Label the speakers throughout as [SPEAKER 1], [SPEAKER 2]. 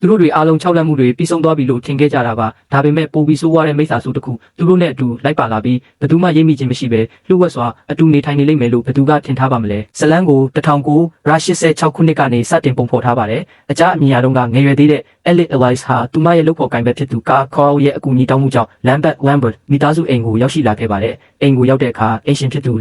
[SPEAKER 1] သူတို့တွေအားလုံး6လမှုတွေပြီးဆုံးသွားပြီလို့ထင်ခဲ့ကြတာပါဒါပေမဲ့ပိုပြီးဆိုးဝါးတဲ့မိစ္ဆာစုတစ်ခုသူတို့နဲ့အတူလိုက်ပါလာပြီးဘယ်သူမှရိပ်မိခြင်းမရှိပဲလှုပ်ဝက်စွာအတူနေထိုင်နေလိမ့်မယ်လို့ဘယ်သူကထင်ထားပါမလဲဇလန်းကို1986ခုနှစ်ကနေစတင်ပုံဖော်ထားပါတယ်အကြအမြင်ရတုန်းကငယ်ရွယ်သေးတဲ့ Elliot Elias ဟာသူမရဲ့လုပ်ဖော်ကိုင်ဘက်ဖြစ်သူကာခေါရဲ့အကူအညီတောင်းမှုကြောင့် Lambert မိသားစုအိမ်ကိုရောက်ရှိလာခဲ့ပါတယ်အိမ်ကိုရောက်တဲ့အခါအိမ်ရှင်ဖြစ်သူ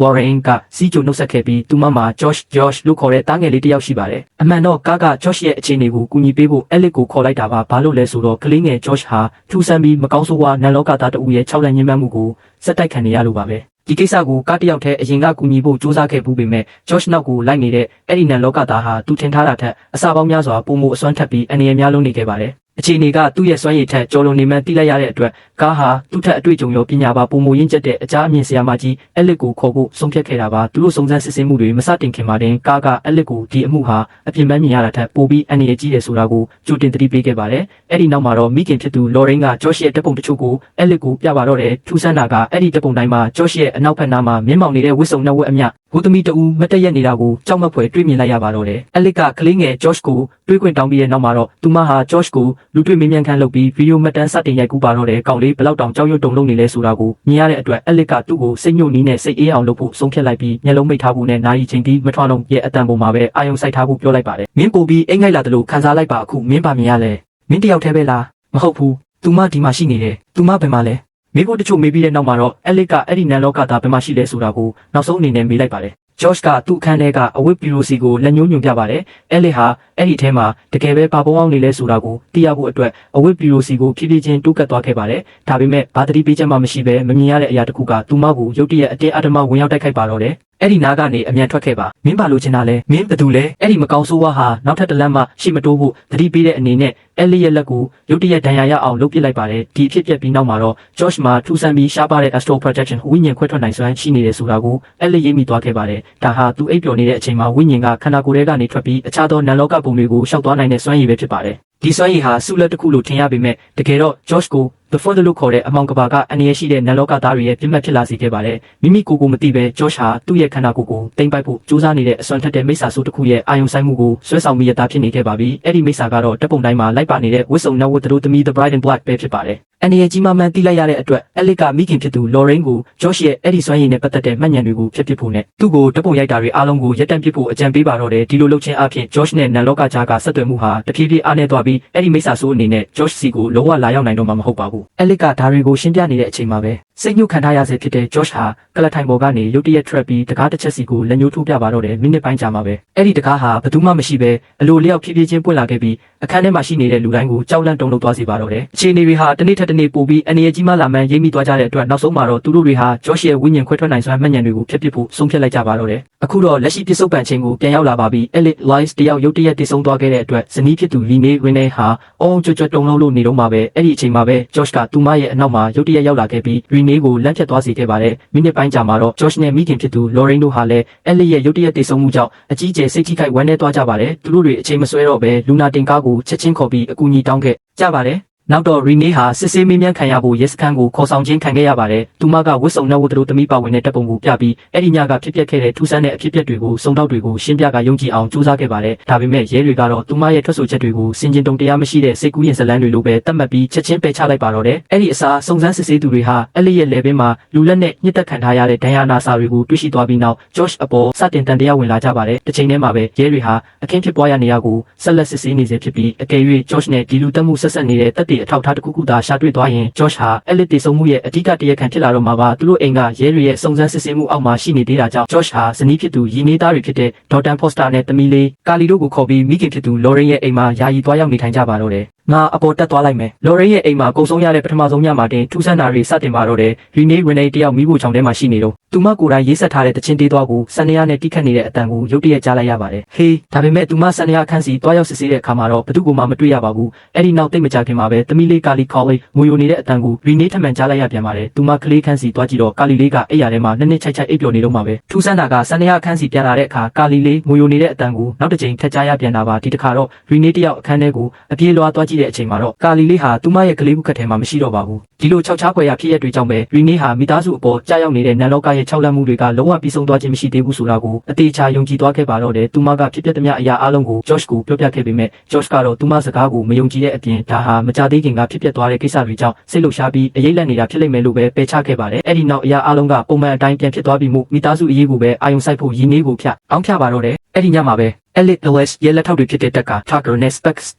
[SPEAKER 1] Lorraine ကစီးကြိုနှုတ်ဆက်ခဲ့ပြီးသူမမှာ Josh လို့ခေါ်တဲ့တားငယ်လေးတစ်ယောက်ရှိပါတယ်အမှန်တော့ကားက Josh ရဲ့အခြေအနေကိုကူညီပေးဖို့ Elliot ကိုခေါ်လိုက်တာပါဘာလို့လဲဆိုတော့ကလေးငယ် Josh ဟာထူးဆန်းပြီးမကောင်းဆိုးဝါးနံလောကသားတဦးရဲ့6လညှဉ်းပန်းမှုကိုစက်တိုက်ခံနေရလို့ပါပဲဒီကိစ္စကိုကားတယောက်တည်းအရင်ကကူညီဖို့စူးစမ်းခဲ့ဘူးပေမဲ့ Josh နောက်ကိုလိုက်နေတဲ့အဲ့ဒီနံလောကသားဟာသူထင်ထားတာထက်အစာပေါင်းများစွာပုံမှုအစွမ်းထက်ပြီးအနေအများလုံးနေခဲ့ပါတယ်အခြေအနေကသူ့ရဲ့စွမ်းရည်ထက်ကျော်လွန်နေမှန်းသိလိုက်ရတဲ့အတွက်ကားဟာသူ့ထက်အတွေ့အကြုံရောပညာပါပုံမှုရင့်ကျက်တဲ့အကြအမြင်ဆရာမကြီး Elliot ကိုခေါ်ဖို့ဆုံးဖြတ်ခဲ့တာပါသူတို့စုံစမ်းစစ်ဆေးမှုတွေမစတင်ခင်မှာတင်ကားက Elliot ကိုဒီအမှုဟာအပြင်းပန်းမြင်ရတာထက်ပိုပြီးအနေအကြီးတယ်ဆိုတာကိုကြိုတင်သတိပေးခဲ့ပါတယ်အဲ့ဒီနောက်မှာတော့မိခင်ဖြစ်သူ Lorraine က Josh ရဲ့တပ်ပုံတချို့ကို Elliot ကိုပြပါတော့တယ်ထူးဆန်းတာကအဲ့ဒီတပ်ပုံတိုင်းမှာ Josh ရဲ့အနောက်ဘက်နားမှာမြင်းမောင်နေတဲ့ဝစ်စုံနှက်ဝက်အမြဘုသမီးတဦးမတက်ရက်နေတာကိုကြောက်မက်ဖွယ်တွေ့မြင်လိုက်ရပါတော့တယ်။ Elliot ကကလေးငယ် Josh ကိုတွေးခွင့်တောင်းပြီးတဲ့နောက်မှာတော့သူမဟာ Josh ကိုလူတွေ့မေးမြန်းခန်းလုပ်ပြီးဗီဒီယိုမှတ်တမ်းစတင်ရိုက်ကူးပါတော့တယ်။ကောင်လေးဘယ်လောက်တောင်ကြောက်ရွံ့တုန်လှုပ်နေလဲဆိုတာကိုမြင်ရတဲ့အတွက် Elliot ကသူ့ကိုစိတ်ညှို့နီးနဲ့စိတ်အေးအောင်လုပ်ဖို့ဆုံးဖြတ်လိုက်ပြီးမျက်လုံးမိတ်ထားဖို့နဲ့နာရီချိန်ပြီးမထွားလုံးရဲ့အတန်ပုံမှာပဲအာယုံစိုက်ထားဖို့ပြောလိုက်ပါတယ်။မင်းပိုပြီးအိမ်ငိုက်လာတယ်လို့ခံစားလိုက်ပါအခုမင်းပါမြင်ရလဲ။မင်းတယောက်တည်းပဲလား။မဟုတ်ဘူး။သူမဒီမှာရှိနေတယ်။သူမဘယ်မှာလဲ။မေးဖို့တချို့မေးပြီးတဲ့နောက်မှာတော့ Elliot ကအဲ့ဒီနံလောကသားဘယ်မှာရှိလဲဆိုတာကိုနောက်ဆုံးအနေနဲ့မေးလိုက်ပါတယ်။ Josh ကသူ့အခန်းထဲကအဝတ်ပီရိုစီကိုလက်ညှိုးညွှန်ပြပါတယ်။ Elliot ဟာအဲ့ဒီထဲမှာတကယ်ပဲဘာပုံအောင်နေလဲဆိုတာကိုသိရဖို့အတွက်အဝတ်ပီရိုစီကိုဖြည်းဖြည်းချင်းတိုးကပ်သွားခဲ့ပါတယ်။ဒါပေမဲ့ဘာသတိပေးချက်မှမရှိဘဲမမြင်ရတဲ့အရာတစ်ခုကသူမကိုရုတ်တရက်အတင်းအဓမ္မဝင်ရောက်တိုက်ခိုက်ပါတော့တယ်။အဲ့ဒီနားကနေအမြန်ထွက်ခဲ့ပါမင်းပါလို့ချင်တာလဲမင်းဘယ်သူလဲအဲ့ဒီမကောင်းဆိုးဝါးဟာနောက်ထပ်တစ်လမ်းမှရှေ့မတိုးဖို့သတိပေးတဲ့အနေနဲ့ Elliot ရဲ့လက်ကိုရုတ်တရက်ဒဏ်ရာရအောင်လုပ်ပစ်လိုက်ပါတယ်ဒီအဖြစ်ပြက်ပြီးနောက်မှာတော့ Josh မှာထူးဆန်းပြီးရှားပါတဲ့ Astral Projection ဝိညာဉ်ခွဲထွက်နိုင်စွမ်းရှိနေတယ်ဆိုတာကို Elliot ရေးမိသွားခဲ့ပါတယ်ဒါဟာသူအိပ်ပျော်နေတဲ့အချိန်မှာဝိညာဉ်ကခန္ဓာကိုယ်ထဲကနေထွက်ပြီးအခြားသောနံလောကပုံတွေကိုရှောက်သွားနိုင်တဲ့စွမ်းရည်ပဲဖြစ်ပါတယ်ဒီစွမ်းရည်ဟာဆုလက်တစ်ခုလို့ထင်ရပေမဲ့တကယ်တော့ Josh ကို The Father လို့ခေါ်တဲ့အမောင်ကဘာကအန္တရာယ်ရှိတဲ့နံလောကသားတွေရဲ့ပြစ်မှတ်ဖြစ်လာစေခဲ့ပါတယ်မိမိကိုယ်ကိုမသိပဲ Josh ဟာသူ့ရဲ့ခန္ဓာကိုယ်ကိုတိမ်ပိုက်ဖို့ကြိုးစားနေတဲ့အစွမ်းထက်တဲ့မိစ္ဆာဆိုးတစ်ခုရဲ့အာယုံဆိုင်မှုကိုဆွဲဆောင်မိရတာဖြစ်နေခဲ့ပါပြီအဲ့ဒီမိစ္ဆာကတော့တပ်ပုံတိုင်းမှာလိုက်ပါနေတဲ့ဝစ်စုံနှက်ဝက်တို့သမီး The Bride in Black ပဲဖြစ်ပါတယ်အန်ဒီရဲ့ကြီးမားမှန်းသိလိုက်ရတဲ့အတွက် Elliot ကမိခင်ဖြစ်သူ Lorraine ကို Josh ရဲ့အဲ့ဒီစွမ်းရည်နဲ့ပတ်သက်တဲ့မှတ်ဉာဏ်တွေကိုဖျက်ပစ်ဖို့နဲ့သူ့ကိုတပ်ပုံရိုက်တာတွေအားလုံးကိုရပ်တန့်ပစ်ဖို့အကြံပေးပါတော့တယ်ဒီလိုလုပ်ခြင်းအပြင် Josh နဲ့နံလောကကြားကဆက်သွယ်မှုဟာတဖြည်းဖြည်းအားနည်းသွားပြီးအဲ့ဒီမိစ္ဆာဆိုးအနေနဲ့ Josh စီကိုလုံးဝလာရောက်နိုင်တော့မှာမဟုတ်ပါဘူး Elliot ကဒါတွေကိုရှင်းပြနေတဲ့အချိန်မှာပဲစိတ်ညှို့ခံထားရစေဖြစ်တဲ့ Josh ဟာကလထိုင်ပေါ်ကနေရုတ်တရက်ထွက်ပြီးတကားတစ်ချက်စီကိုလက်ညှိုးထိုးပြပါတော့တယ်မိနစ်ပိုင်းကြာမှာပဲအဲ့ဒီတကားဟာဘယ်သူမှမရှိပဲအလိုလျောက်ဖြည်းဖြည်းချင်းပွင့်လာခဲ့ပြီးအခန်းထဲမှာရှိနေတဲ့လူတိုင်းကိုကြောက်လန့်တုန်လှုပ်သွားစေပါတော့တယ်အခြေအနေတွေဟာတစ်နေ့ထက်တစ်နေ့ပိုပြီးအနေကြီးမှလာမှန်းရိပ်မိသွားကြတဲ့အတွက်နောက်ဆုံးမှာတော့သူတို့တွေဟာ Josh ရဲ့ဝိညာဉ်ခွဲထွက်နိုင်စွမ်းမှတ်ဉာဏ်တွေကိုဖျက်ပစ်ဖို့ဆုံးဖြတ်လိုက်ကြပါတော့တယ်အခုတော့လက်ရှိပြစ္ဆုတ်ပံချိန်ကိုပြန်ရောက်လာပါပြီ Elliot Elias တယောက်ရုတ်တရက်တည်ဆုံသွားခဲ့တဲ့အတွက်ဇနီးဖြစ်သူ Renee ဟာအော်ကြွကြွတုန်လှုပ်လို့နေတော့မှာပဲအဲ့ဒီအချိန်မှာပဲ Josh ကသူမရဲ့အနောက်မှာရုတ်တရက်ရောက်လာခဲ့ပြီး Renee ကိုလန့်ဖြတ်သွားစေခဲ့ပါတယ်မိနစ်ပိုင်းကြာမှာတော့ Josh နဲ့မိခင်ဖြစ်သူ Lorraine တို့ဟာလည်း Elliot ရဲ့ရုတ်တရက်တည်ဆုံမှုကြောင့်အကြီးအကျယ်စိတ်ထိခိုက်ဝမ်းနည်းသွားကြပါတယ်သူတို့တွေအချိန်မဆွဲတော့ပဲလူနာတင်ကားကိုချက်ချင်းခေါ်ပြီးအကူအညီတောင်းခဲ့ကြပါတယ်နောက်တော့ Renee ဟာစစ်ဆေးမေးမြန်းခံရဖို့ရဲစခန်းကိုခေါ်ဆောင်ခြင်းခံခဲ့ရပါတယ်။သူမကဝစ်စုံနှက်ဝက်တို့သမီးပါဝင်တဲ့တပ်ပုံကိုပြပြီးအဲ့ဒီညကဖြစ်ပျက်ခဲ့တဲ့ထူးဆန်းတဲ့အဖြစ်အပျက်တွေကိုစုံတောက်တွေကိုရှင်းပြကယုံကြည်အောင်ကြိုးစားခဲ့ပါတယ်။ဒါပေမဲ့ရဲတွေကတော့သူမရဲ့ထွက်ဆိုချက်တွေကိုစင်ကျင်တုံတရားမရှိတဲ့စိတ်ကူးရင်ဇလန်းတွေလိုပဲတတ်မှတ်ပြီးချက်ချင်းပယ်ချလိုက်ပါတော့တယ်။အဲ့ဒီအစားစုံစမ်းစစ်ဆေးသူတွေဟာ Elliot ရဲ့လယ်ပင်မှာလူလက်နဲ့ညှစ်တက်ခံထားရတဲ့ဒဏ်ရာနာစာတွေကိုတွေ့ရှိသွားပြီးနောက် Josh အပေါ်စတင်တန်တရားဝင်လာကြပါတယ်။တစ်ချိန်တည်းမှာပဲရဲတွေဟာအခင်းဖြစ်ပွားရနေရကိုဆက်လက်စစ်ဆေးနေစေဖြစ်ပြီးအကယ်၍ Josh နဲ့ဒီလူတက်မှုဆက်ဆက်နေတဲ့တပ်တွေအထောက်အထားတစ်ခုခုသာရှာတွေ့သွားရင် Josh ဟာ Elliot တည်ဆုံမှုရဲ့အဓိကတရားခံဖြစ်လာတော့မှာပါသူတို့အိမ်ကရဲတွေရဲ့စုံစမ်းစစ်ဆေးမှုအောက်မှာရှိနေသေးတာကြောင့် Josh ဟာဇနီးဖြစ်သူရင်းနှီးသားတွေဖြစ်တဲ့ Dalton Foster နဲ့သမီးလေးကာလီတို့ကိုခေါ်ပြီးမိခင်ဖြစ်သူ Lorraine ရဲ့အိမ်မှာယာယီသွားရောက်နေထိုင်ကြပါတော့တယ်ငါအပေါ်တက်သွားလိုက်မယ် Lorraine ရဲ့အိမ်မှာကုံဆုံးရတဲ့ပထမဆုံးညမှာတင်ထူးဆန်းတာတွေစတင်ပါတော့တယ် Renee တယောက်မိဖို့ချောင်းထဲမှာရှိနေတော့သူမကိုယ်တိုင်ရေးဆက်ထားတဲ့တခြင်းတေးသွားကိုစန္ဒယာနဲ့တိခတ်နေတဲ့အတန်ကိုရုတ်တရက်ကြားလိုက်ရပါတယ်ဟေးဒါပေမဲ့သူမစန္ဒယာခန်းစီသွားရောက်စစ်ဆေးတဲ့အခါမှာတော့ဘသူကိုမှမတွေ့ရပါဘူးအဲ့ဒီနောက်တိတ်မကြခင်မှာပဲသမီးလေးကာလီခေါ်လေးငိုယိုနေတဲ့အတန်ကို Renee ထပ်မံကြားလိုက်ရပြန်ပါတယ်သူမကလေးခန်းစီသွားကြည့်တော့ကာလီလေးကအိပ်ရာထဲမှာနှစ်ချိုက်အိပ်ပျော်နေတော့မှာပဲထူးဆန်းတာကစန္ဒယာခန်းစီပြန်လာတဲ့အခါကာလီလေးငိုယိုနေတဲ့အတန်ကိုနောက်တစ်ချိန်ထပ်ကြားရပြန်တာပါဒီတစ်ခါတော့ Renee တယောက်အခန်းထဲကိုအပြေးလွှားသွားကြည့် ကြည့်တဲ့အချိန်မှာတော့ကာလီလေးဟာသူမရဲ့ကလေးဘူးခက်ထဲမှာမရှိတော့ပါဘူးဒီလို6ချားခွဲရဖြစ်ရတွေကြောင့်ပဲရီနီဟာမိသားစုအပေါ်ကြားရောက်နေတဲ့နန်လောကရဲ့6လက်မှုတွေကလုံးဝပြီးဆုံးသွားခြင်းမရှိသေးဘူးဆိုတာကိုအသေးချာယုံကြည်သွားခဲ့ပါတော့တယ်သူမကဖြစ်ပျက်သမျှအရာအလုံးကို Josh ကိုပြောပြခဲ့ပေမဲ့ Josh ကတော့သူမစကားကိုမယုံကြည်တဲ့အပြင်ဒါဟာမကြသေးခင်ကဖြစ်ပျက်သွားတဲ့ကိစ္စတွေကြောင့်စိတ်လှုပ်ရှားပြီးအရေးလက်နေတာဖြစ်လိမ့်မယ်လို့ပဲပယ်ချခဲ့ပါတယ်အဲ့ဒီနောက်အရာအလုံးကပုံမှန်အတိုင်းပြန်ဖြစ်သွားပြီးမှမိသားစုအရေးကိုပဲအာရုံစိုက်ဖို့ရင်းနှီးကိုအောင်ဖြပါတော့တယ်အဲ့ဒီညမှာပဲElite OS ရဲ့လက်ထောက်တွေဖြစ်တဲ့တက်က Tucker နဲ့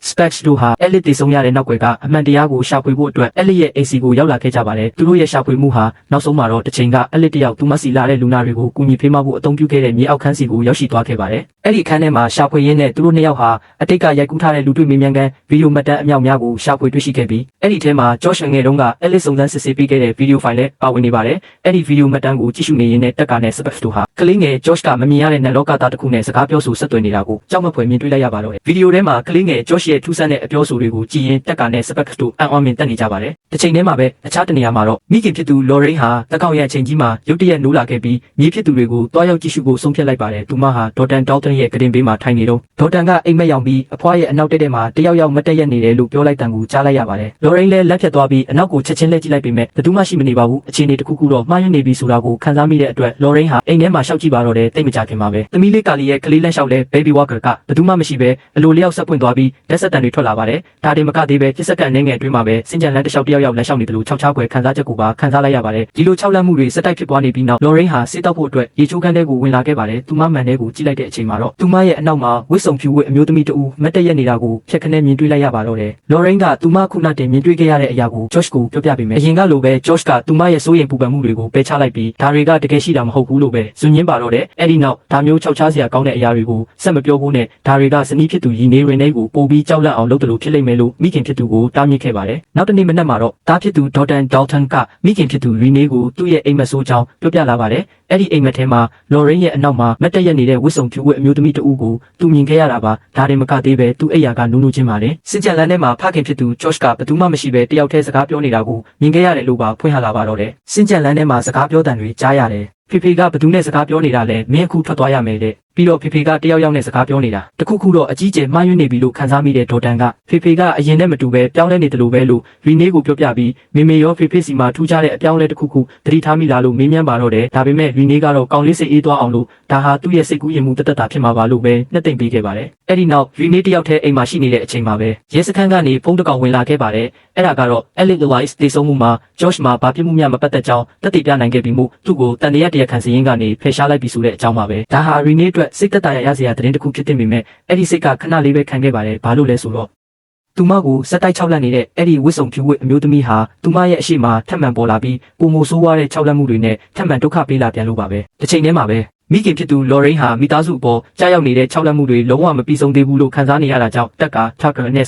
[SPEAKER 1] Specs တို့ဟာ Elite တည်ဆုံရတဲ့နောက်ွယ်ကအမှန်တရားကိုရှာဖွေဖို့အတွက် Elite ရဲ့ AC ကိုရောက်လာခဲ့ကြပါတယ်။သူတို့ရဲ့ရှာဖွေမှုဟာနောက်ဆုံးမှာတော့တစ်ချိန်က Elite တယောက်သူမစီလာတဲ့လူနာတွေကိုကူညီဖေးမဖို့အသုံးပြုခဲ့တဲ့မြေအောက်ခန်းစီကိုရောက်ရှိသွားခဲ့ပါတယ်။အဲ့ဒီအခန်းထဲမှာရှာဖွေရင်းနဲ့သူတို့နှစ်ယောက်ဟာအတိတ်ကရိုက်ကူးထားတဲ့လူတွေ့မေးမြန်းခန်းဗီဒီယိုမှတ်တမ်းအမြောက်များကိုရှာဖွေတွေ့ရှိခဲ့ပြီးအဲ့ဒီထဲမှာ Josh ငယ်တုန်းက Elite စုံစမ်းစစ်ဆေးပေးခဲ့တဲ့ဗီဒီယိုဖိုင်လည်းပါဝင်နေပါတယ်။အဲ့ဒီဗီဒီယိုမှတ်တမ်းကိုကြည့်ရှုနေရင်းနဲ့တက်ကနဲ့ Specs တို့ဟာကလေးငယ် Josh ကမမြင်ရတဲ့နတ်လောကသားတစ်ခုနဲ့စကားပြောဆိုဆက်သွယ်နေတာကိုကြောက်မဖွယ်မြင်တွေ့လိုက်ရပါတော့တယ်။ဗီဒီယိုထဲမှာကလေးငယ် Josh ရဲ့ထူးဆန်းတဲ့အပြောဆိုတွေကိုကြည့်ရင်တက်ကာနဲ့ Specs တို့အံ့ဩမြင်တက်နေကြပါတယ်။တစ်ချိန်တည်းမှာပဲအခြားတနေရာမှာတော့မိခင်ဖြစ်သူ Lorraine ဟာတကောင်ရဲ့အချိန်ကြီးမှာရုတ်တရက်နိုးလာခဲ့ပြီးမြေဖြစ်သူတွေကိုတွားရောက်ကြည့်ရှုဖို့ဆုံးဖြတ်လိုက်ပါတယ်။သူမဟာ Dalton ရဲ့ကတင်ဘေးမှာထိုင်နေတော့ Dalton ကအိမ်မက်ရောက်ပြီးအဖွားရဲ့အနောက်တက်မှာတယောက်မတက်ရက်နေတယ်လို့ပြောလိုက်တန်ကိုကြားလိုက်ရပါတယ်။ Lorraine လည်းလက်ဖြတ်သွားပြီးအနောက်ကိုချက်ချင်းလှည့်ကြည့်လိုက်ပေမဲ့ဘယ်သူမှရှိမနေပါဘူး။အခြေအနေတစ်ခုခုတော့မှားယွင်းနေပြီဆိုတာကိုခံစားမိတဲ့အတွက် Lorraine ဟာအိမ်ထဲမှာရှောက်ကြည့်ပါတော့တယ်တိတ်မကြခင်ပါပဲ။သမီးလေးကာလီရဲ့ကလေးလန့်လျှောက်လဲ Baby Walker ကဘယ်သူမှမရှိပဲအလိုလျောက်ဆက်ပွင့်သွားပြီးဓာတ်ဆက်တန်တွေထွက်လာပါတယ်။ဒါတင်မကသေးပဲပြစ်စက်ကန်နေငယ်အတွင်းမှာပဲစင်ကြံလန်းတစ်လျှောက်တယောက်လမ်းလျှောက်နေတယ်လို့6ချားခွဲခံစားချက်ကိုပါခံစားလိုက်ရပါတယ်။ဒီလို6လန့်မှုတွေစက်တိုက်ဖြစ်ပွားနေပြီးနောက် Lorraine ဟာစေးတောက်ဖို့အတွက်ရေချိုးခန်းထဲကိုဝင်လာခဲ့ပါတယ်။သူမမှန်တဲ့ကိုကြည့်လိုက်တဲ့အချိန်မှာတော့သူမရဲ့အနောက်မှာဝစ်စုံဖြူဝစ်အမျိုးသမီးတဦးမတ်တက်ရက်နေတာကိုဖြတ်ခနဲမြင်တွေ့လိုက်ရပါတော့တယ်။ Lorraine ကသူမခုနတင်မြင်တွေ့ခဲ့ရတဲ့အရာကို Josh ကိုပြောပြပေးမယ်။အရင်ကလိုပဲ Josh ကသူမရဲ့စိုးရိမ်ပူပန်မှုတွေကိုပယ်ချလိုက်ပြီးဒါတွေကတကယ်ရှိတာမဟုတ်ဘူးလို့ပဲဇွန်ညင်းပါတော့တယ်။အဲ့ဒီနောက်ဒါမျိုး6ချားစရာကောင်းတဲ့အရာတွေကိုဆက်မပြောဖို့နဲ့ဒါတွေကဇနီးဖြစ်သူရီနေရင်နေကိုပို့ပြီးကြောက်လန့်အောင်လုပ်တယ်လို့ဖြစ်လိမ့်မယ်လို့မိခင်ဖြစ်သူကိုတားမြစ်ခဲ့ပါတယ်။နောက်တနေ့မနက်မှာတော့တားဖြစ်သူ Dalton ကမိခင်ဖြစ်သူရီနေကိုသူ့ရဲ့အိမ်မက်ဆိုးကြောင်းပြောပြလာပါတယ်။အဲ့ဒီအိမ်မက်ထဲမှာ Lorraine ရဲ့အနောက်မှာမတ်တက်ရက်နေတဲ့ဝစ်စုံဖြူဝစ်အမျိုးသမီးတဦးကိုသူမြင်ခဲ့ရတာပါ။ဒါတင်မကသေးပဲသူ့အိယာကနူးနူးချင်းပါလေ။စင်ကြံလန်းထဲမှာဖခင်ဖြစ်သူ Josh ကဘယ်သူမှမရှိပဲတယောက်တည်းစကားပြောနေတာကိုမြင်ခဲ့ရတယ်လို့ပါဖွင့်ဟလာပါတော့တယ်။စင်ကြံလန်းထဲမှာစကားပြောတန်တွေကြားရတယ်။ဖေဖေကဘသူနဲ့စကားပြောနေတာလဲမင်းအခုထွက်သွားရမယ်တဲ့ပြီးတော့ဖေဖေကတယောက်နဲ့စကားပြောနေတာတခုခုတော့အကြီးကျယ်မှားယွင်းနေပြီလို့ခံစားမိတဲ့ဒေါ်တန်ကဖေဖေကအရင်နဲ့မတူပဲပြောင်းလဲနေတယ်လို့ပဲလို့ရီနေကိုပြောပြပြီးမေမေရောဖေဖေစီမှာထူးခြားတဲ့အပြောင်းလဲတခုခုသတိထားမိလားလို့မေးမြန်းပါတော့တယ်ဒါပေမဲ့ရီနေကတော့ကောင်းလေးစိတ်အေးသွားအောင်လို့ဒါဟာသူ့ရဲ့စိတ်ကူးရင်မှုတသက်တာဖြစ်မှာပါလို့ပဲနှစ်သိမ့်ပေးခဲ့ပါတယ်အဲ့ဒီနောက်ရီနေတယောက်တည်းအိမ်မှာရှိနေတဲ့အချိန်မှာပဲရဲစခန်းကနေဖုန်းတစ်ကောင်ဝင်လာခဲ့ပါတယ်အဲ့ဒါကတော့ Elite OS တေဆုံးမှုမှာ Josh မှာဘာဖြစ်မှုများမပတ်သက်ကြောင်းတက်တည်ပြနိုင်ခဲ့ပြီးမှုသူ့ကိုတန်တရားခံစရင်းကနေဖယ်ရှားလိုက်ပြီဆိုတဲ့အကြောင်းပါပဲဒါဟာရီနေအတွက်စိတ်သက်သာရစရာသတင်းတစ်ခုဖြစ်တဲ့ပေမဲ့အဲ့ဒီစိတ်ကခဏလေးပဲခံခဲ့ပါတယ်ဘာလို့လဲဆိုတော့သူမကိုစက်တိုက်6လက်နေတဲ့အဲ့ဒီဝစ်စုံဖြူဝစ်အမျိုးသမီးဟာသူမရဲ့အရှိမထပ်မံပေါ်လာပြီးပုံမိုဆိုးွားတဲ့6လက်မှုတွေနဲ့ထပ်မံဒုက္ခပေးလာပြန်လို့ပါပဲတစ်ချိန်တည်းမှာပဲမိခင်ဖြစ်သူ Lorraine ဟာမိသားစုအပေါ်ကြားရောက်နေတဲ့6လက်မှုတွေလုံးဝမပြီးဆုံးသေးဘူးလို့ခံစားနေရတာကြောင့်တက်က Tucker နဲ့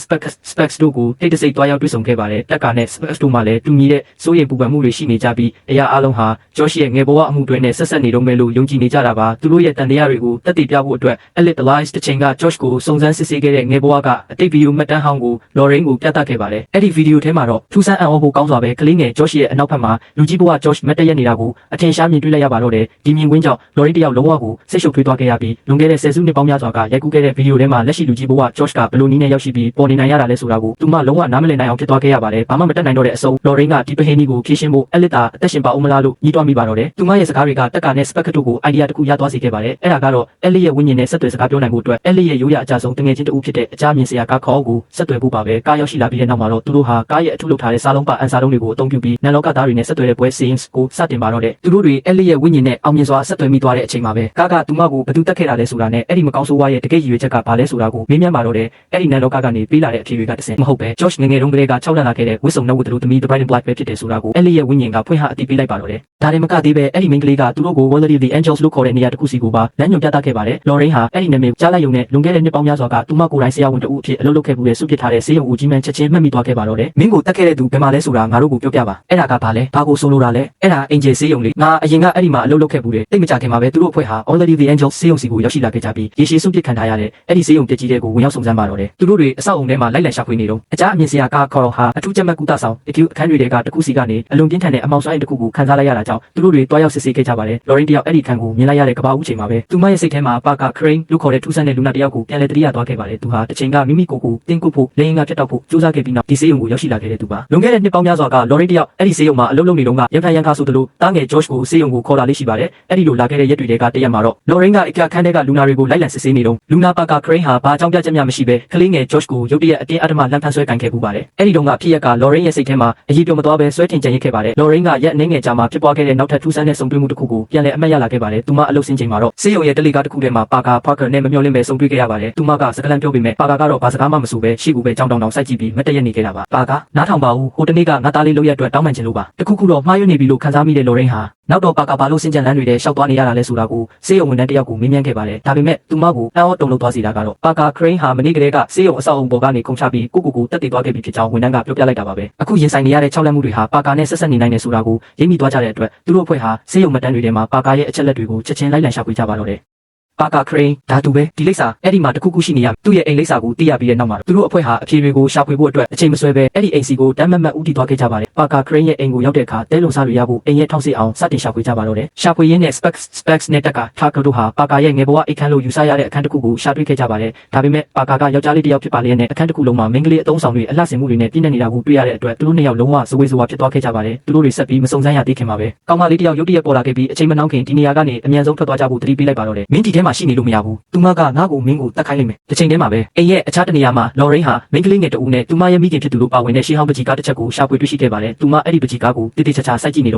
[SPEAKER 1] Specs တို့ကိုတိတ်တဆိတ်တွားရောက်တွေ့ဆုံခဲ့ပါတယ်တက်ကနဲ့ Specs တို့မှလည်းတူညီတဲ့စိုးရိမ်ပူပန်မှုတွေရှိနေကြပြီးအရာအလုံးဟာ Josh ရဲ့ငယ်ဘဝအမှုတွေနဲ့ဆက်ဆက်နေတော့မယ်လို့ယုံကြည်နေကြတာပါသူတို့ရဲ့တန်တရားတွေကိုတက်တည်ပြဖို့အတွက် Elite Alliance တစ်ချိန်က Josh ကိုစုံစမ်းစစ်ဆေးခဲ့တဲ့ငယ်ဘဝကအတိတ်ဗီဒီယိုမှတ်တမ်းဟောင်းကို Lorraine ကိုပြသခဲ့ပါတယ်အဲ့ဒီဗီဒီယိုထဲမှာတော့ထူးဆန်းအံ့ဩဖို့ကောင်းစွာပဲကလေးငယ် Josh ရဲ့အနောက်ဘက်မှာလူကြီးဘဝ Josh မတ်တက်ရက်နေတာကိုအထင်ရှားမြင်တွေ့လိုက်ရပါတော့တယ်ဒီမြင်ကွင်းကြောင့် Lorraine တယောက်လုံးဝကိုစိတ်ရှုပ်ထွေးသွားခဲ့ရပြီးလွန်ခဲ့တဲ့10စုနှစ်ပေါင်းများစွာကရိုက်ကူးခဲ့တဲ့ဗီဒီယိုထဲမှာလက်ရှိလူကြီးဘဝ Josh ကဘယ်လိုနည်းနဲ့ရောက်ရှိပြီးပေါ်နေနိုင်ရတာလဲဆိုတာကိုသူမလုံးဝနားမလည်နိုင်အောင်ဖြစ်သွားခဲ့ရပါတယ်ဘာမှမတတ်နိုင်တော့တဲ့အဆုံး Lorraine ကဒီပဟင်းကြီးကိုဖြည့်ရှင်းဖို့ Elite တာအသက်ရှင်ပါဦးမလားလို့ညှိတွားမိပါတော့တယ်သူမရဲ့စကားတွေကတက်ကာနဲ့ Specs တို့ကို idea တစ်ခုရသွားစေခဲ့ပါတယ်အဲ့ဒါကတော့ Elite ရဲ့ဝိညာဉ်နဲ့ဆက်သွယ်စကားပြောနိုင်ဖို့အတွက် Elite ရဲ့ရိုးရာအကြဆုံးတငယ်ချင်းတဦးဖြစ်တဲ့အကြမြင်စရာကားခေါကိုဆက်သွယ်ဖို့ပါပဲကားရောက်ရှိလာပြီးတဲ့နောက်မှာတော့သူတို့ဟာကားရဲ့အထုလုပ်ထားတဲ့စားလုံးပါအန်စာလုံးတွေကိုအသုံးပြုပြီးနန်လောကသားတွေနဲ့ဆက်သွယ်တဲ့ပွဲ scenes ကိုစတင်ပါတော့တယ်သူတို့တွေ Elite ရဲ့ဝိညာဉ်နဲ့အောင်မြင်စွာဆက်သွယ်မိသွားတဲ့အချိန်မှာပဲကားကသူမကိုဘယ်သူတက်ခဲ့တာလဲဆိုတာနဲ့အဲ့ဒီမကောင်းဆိုးဝါးရဲ့တကယ်ရည်ရွယ်ချက်ကဘာလဲဆိုတာကိုမေးမြန်းပါတော့တယ်အဲ့ဒီနန်လောကကနေပေးလာတဲ့အဖြေတွေကတစင်မဟုတ်ပဲ Josh ငယ်ငယ်တုန်းကလေးက6လလာခဲ့တဲ့ဝစ်စုံနှုတ်ဝတ်တို့သမီး The Bright and Black ပဲဖြစ်တယ်ဆိုတာကို Ellie ရဲ့ဝိညာဉ်ကဖွင့်ဟအတိပေးလိုက်ပါတော့တယ်ဒါရင်မကသေးပဲအဲ့ဒီမိန်းကလေးကသူတို့ကို Valley of the Angels လို့ခေါ်တဲ့နေရာတစ်ခုစီကိုပါလမ်းညွှန်ပြသခဲ့ပါတယ် Lorraine ဟာအဲ့ဒီနာမည်ကြားလိုက်ရုံနဲ့လွန်ခဲ့တဲ့နှစ်ပေါင်းများစွာကသူမကိုယ်တိုင်ဆရာဝန်တဦးအဖြစ်အလုပ်လုပ်ခဲ့မှုရဲ့စုပစ်ထားတဲ့ဆေးရုံဦးကြီးမှန်ချက်ချင်းမှတ်မိသွားခဲ့ပါတော့တယ်မင်းကိုတက်ခဲ့တဲ့သူဘယ်မှာလဲဆိုတာငါတို့ကိုပြောပြပါအဲ့ဒါကဘာလဲဘာကိုဆိုလိုတာလဲအဲ့ဒါ Angel ဆေးရုံလေးငါအရင်ကအဲ့ဒီမှာအလုပ်လုပ်ခဲ့မှုတယ်တိတ်မကြခင်မှာပဲသူတို့အဖွဲ့ဟာ Valley of the Angels ဆေးရုံစီကိုရောက်ရှိလာခဲ့ကြပြီးရေရှည်စုပစ်ခံထားရတဲ့အဲ့ဒီဆေးရုံပြည့်ကြီးတဲ့ကိုဝင်ရောက်စုံစမ်းပါတော့တယ်သူတို့တွေအဆောက်အုံထဲမှာလိုက်လံရှာဖွေနေတော့အကြအမြင်စရာကားခေါ်ဟာအထူးချက်မှတ်ကူတာဆောင်အထူးအခန်းတွေကတခုစီကနေအလွန်ပြင်းထန်တဲ့အမောင်စွမ်းအင်တစ်ခုကိုခန်းစားလိုက်ရတာကြောင့် ကြောင့်သူတို့တွေတွားရောက်စစ်ဆေးခဲ့ကြပါတယ်။ Lauren တယောက်အဲ့ဒီခန်းကိုမြင်လိုက်ရတဲ့ကဘာဦးချိန်မှာပဲသူမရဲ့စိတ်ထဲမှာပါကာ Crane လို့ခေါ်တဲ့ထူးဆန်းတဲ့လူနာတယောက်ကိုပြန်လည်တတိယသွားခဲ့ပါတယ်။သူဟာတစ်ချိန်ကမိမိကိုယ်ကိုတင်းကုတ်ဖို့လိန်ငါဖြတ်တောက်ဖို့စူးစမ်းခဲ့ပြီးနောက်ဒီဆေးရုံကိုရောက်ရှိလာခဲ့တဲ့သူပါ။လွန်ခဲ့တဲ့နှစ်ပေါင်းများစွာက Lauren တယောက်အဲ့ဒီဆေးရုံမှာအလုပ်လုပ်နေတုန်းကရန်ခါဆိုသလိုတားငယ် Josh ကိုဆေးရုံကိုခေါ်လာလေးရှိပါတယ်။အဲ့ဒီလိုလာခဲ့တဲ့ရက်တွေကတရက်မှာတော့ Lauren ကအခန်းထဲကလူနာတွေကိုလိုက်လံစစ်ဆေးနေတော့လူနာပါကာ Crane ဟာဘာအကြောင်းပြချက်မှမရှိပဲကလေးငယ် Josh ကိုရုတ်တရက်အတင်းအဓမ္မလမ်းဖမ်းဆွဲကန်ခဲ့ပူပါတယ်။အဲ့ဒီတုန်းကဖြစ်ရက်က Lauren ရဲ့စိတ်ထဲမှာအရေးပြောမသွားပဲဆွဲထင်ကြံရစ်ခဲ့ပါတယ်။ Lauren ကရက်အနေငယ်ကြာမှာဖြစ်ပွားခဲ့တဲ့နောက်ထပ်ထူးဆန်းတဲ့ဆုံတွေ့မှုတစ်ခုကိုပြန်လည်အမှတ်ရလာခဲ့ပါတယ်။သူမအလုပ်ဆင်းချိန်မှာတော့ဆေးရုံရဲ့တလေကားတစ်ခုထဲမှာပါကာ Parker နဲ့မမျှော်လင့်ပဲဆုံတွေ့ခဲ့ရပါတယ်။သူမကစကားလမ်းပြောပေမဲ့ပါကာကတော့ဘာစကားမှမဆိုပဲရှိကူပဲကြောင်တောင်စိုက်ကြည့်ပြီးမတည့်ရနေခဲ့တာပါ။ပါကာနားထောင်ပါဦးဟိုတနေ့ကငါသားလေးလုပ်ရအတွက်တောင်းပန်ချင်လို့ပါ။တခုခုတော့မှားယွင်းနေပြီလို့ခံစားမိတဲ့ Lauren ဟာနောက်တော့ပါကာဘာလို့စင်ကြံလန်းတွေထဲရှောက်သွားနေရတာလဲဆိုတာကိုဆေးရုံဝန်ထမ်းတယောက်ကိုမေးမြန်းခဲ့ပါတယ်။ဒါပေမဲ့သူမကိုအံ့ဩတုန်လှုပ်သွားစေတာကတော့ပါကာ Crane ဟာမနေ့ကတည်းကဆေးရုံအဆောက်အုံပေါ်ကနေခုန်ချပြီးကိုတက်တည်သွားခဲ့ပြီဖြစ်ကြောင်းဝန်ထမ်းကပြောပြလိုက်တာပါပဲ။အခုရင်ဆိုင်နေရတဲ့6လက်မှုတွေဟာပါကာနဲ့ဆက်ဆက်နေနိုင်တယ်ဆိုတာကိုရိပ်မိသွားကြတဲ့အတွက်သူတို့အဖွဲ့ဟာဆေးရုံမှတ်တမ်းတွေထဲမှာပါကာရဲ့အချက်လက်တွေကိုချက်ချင်းလိုက်လံရှာဖွေကြပါတော့တယ်။ပါကာ Crane ဓာတူပဲဒီလိပ်စာအဲ့ဒီမှာတခုခုရှိနေရသူ့ရဲ့အိမ်လိပ်စာကိုသိရပြီးတဲ့နောက်မှာသူတို့အဖွဲ့ဟာအဖြေတွေကိုရှာဖွေဖို့အတွက်အချိန်မဆွဲပဲအဲ့ဒီအိမ်စီကိုတမ်းမတ်ဦးတည်သွားခဲ့ကြပါတယ်။ပါကာ Crane ရဲ့အိမ်ကိုရောက်တဲ့အခါတဲလုံစားတွေရဖို့အိမ်ရဲ့ထောက်စစ်အောင်စတင်ရှာဖွေကြပါတော့တယ်။ရှာဖွေရင်းနဲ့ Specs နဲ့တက်ကTuckerတို့ဟာပါကာရဲ့ငယ်ဘဝအိတ်ခမ်းလို့ယူဆရတဲ့အခန်းတစ်ခုကိုရှာတွေ့ခဲ့ကြပါတယ်။ဒါပေမဲ့ပါကာကယောက်ျားလေးတစ်ယောက်ဖြစ်ပါလျက်နဲ့အခန်းတစ်ခုလုံးမှာမိန်းကလေးအသုံးဆောင်တွေအလှဆင်မှုတွေနဲ့ပြည့်နေနေတာကိုတွေ့ရတဲ့အတွက်သူတို့နှစ်ယောက်လုံးဝဇဝေဇဝါဖြစ်သွားခဲ့ကြပါတယ်။သူတို့တွေဆက်ပြီးမစုံစမ်းရသေးခင်မှာပဲကောင်မလေးတစ်ယောက်ရုတ်တရက်ပေါ်လာခဲ့ပြီးအချိန်မနှောင်းခင်ဒီနေရာကနေအမြန်ဆုံးထွက်သွားကြဖို့တတိပေးလိုက်ပါတော့တယ်။မင်းဒီထဲမှာရှိနေလို့မရဘူး။သူမကငါ့ကိုမင်းကိုတတ်ခိုင်းလိုက်မယ်။တစ်ချိန်တည်းမှာပဲအိမ်ရဲ့အခြားတနေရာမှာ Lauren ဟာမိန်းကလေးငယ်တဦးနဲ့သူမရဲ့မိခင်ဖြစ်သူတို့ပါဝင်တဲ့ရှေးဟောင်းပကြီးကားတစ်ချက်ကိုရှာဖွေတွေ့ရှိခဲ့ပါတယ်။သူမအဲ့ဒီပကြီးကားကိုတိတိကျကျစိုက်ကြည့်နေတော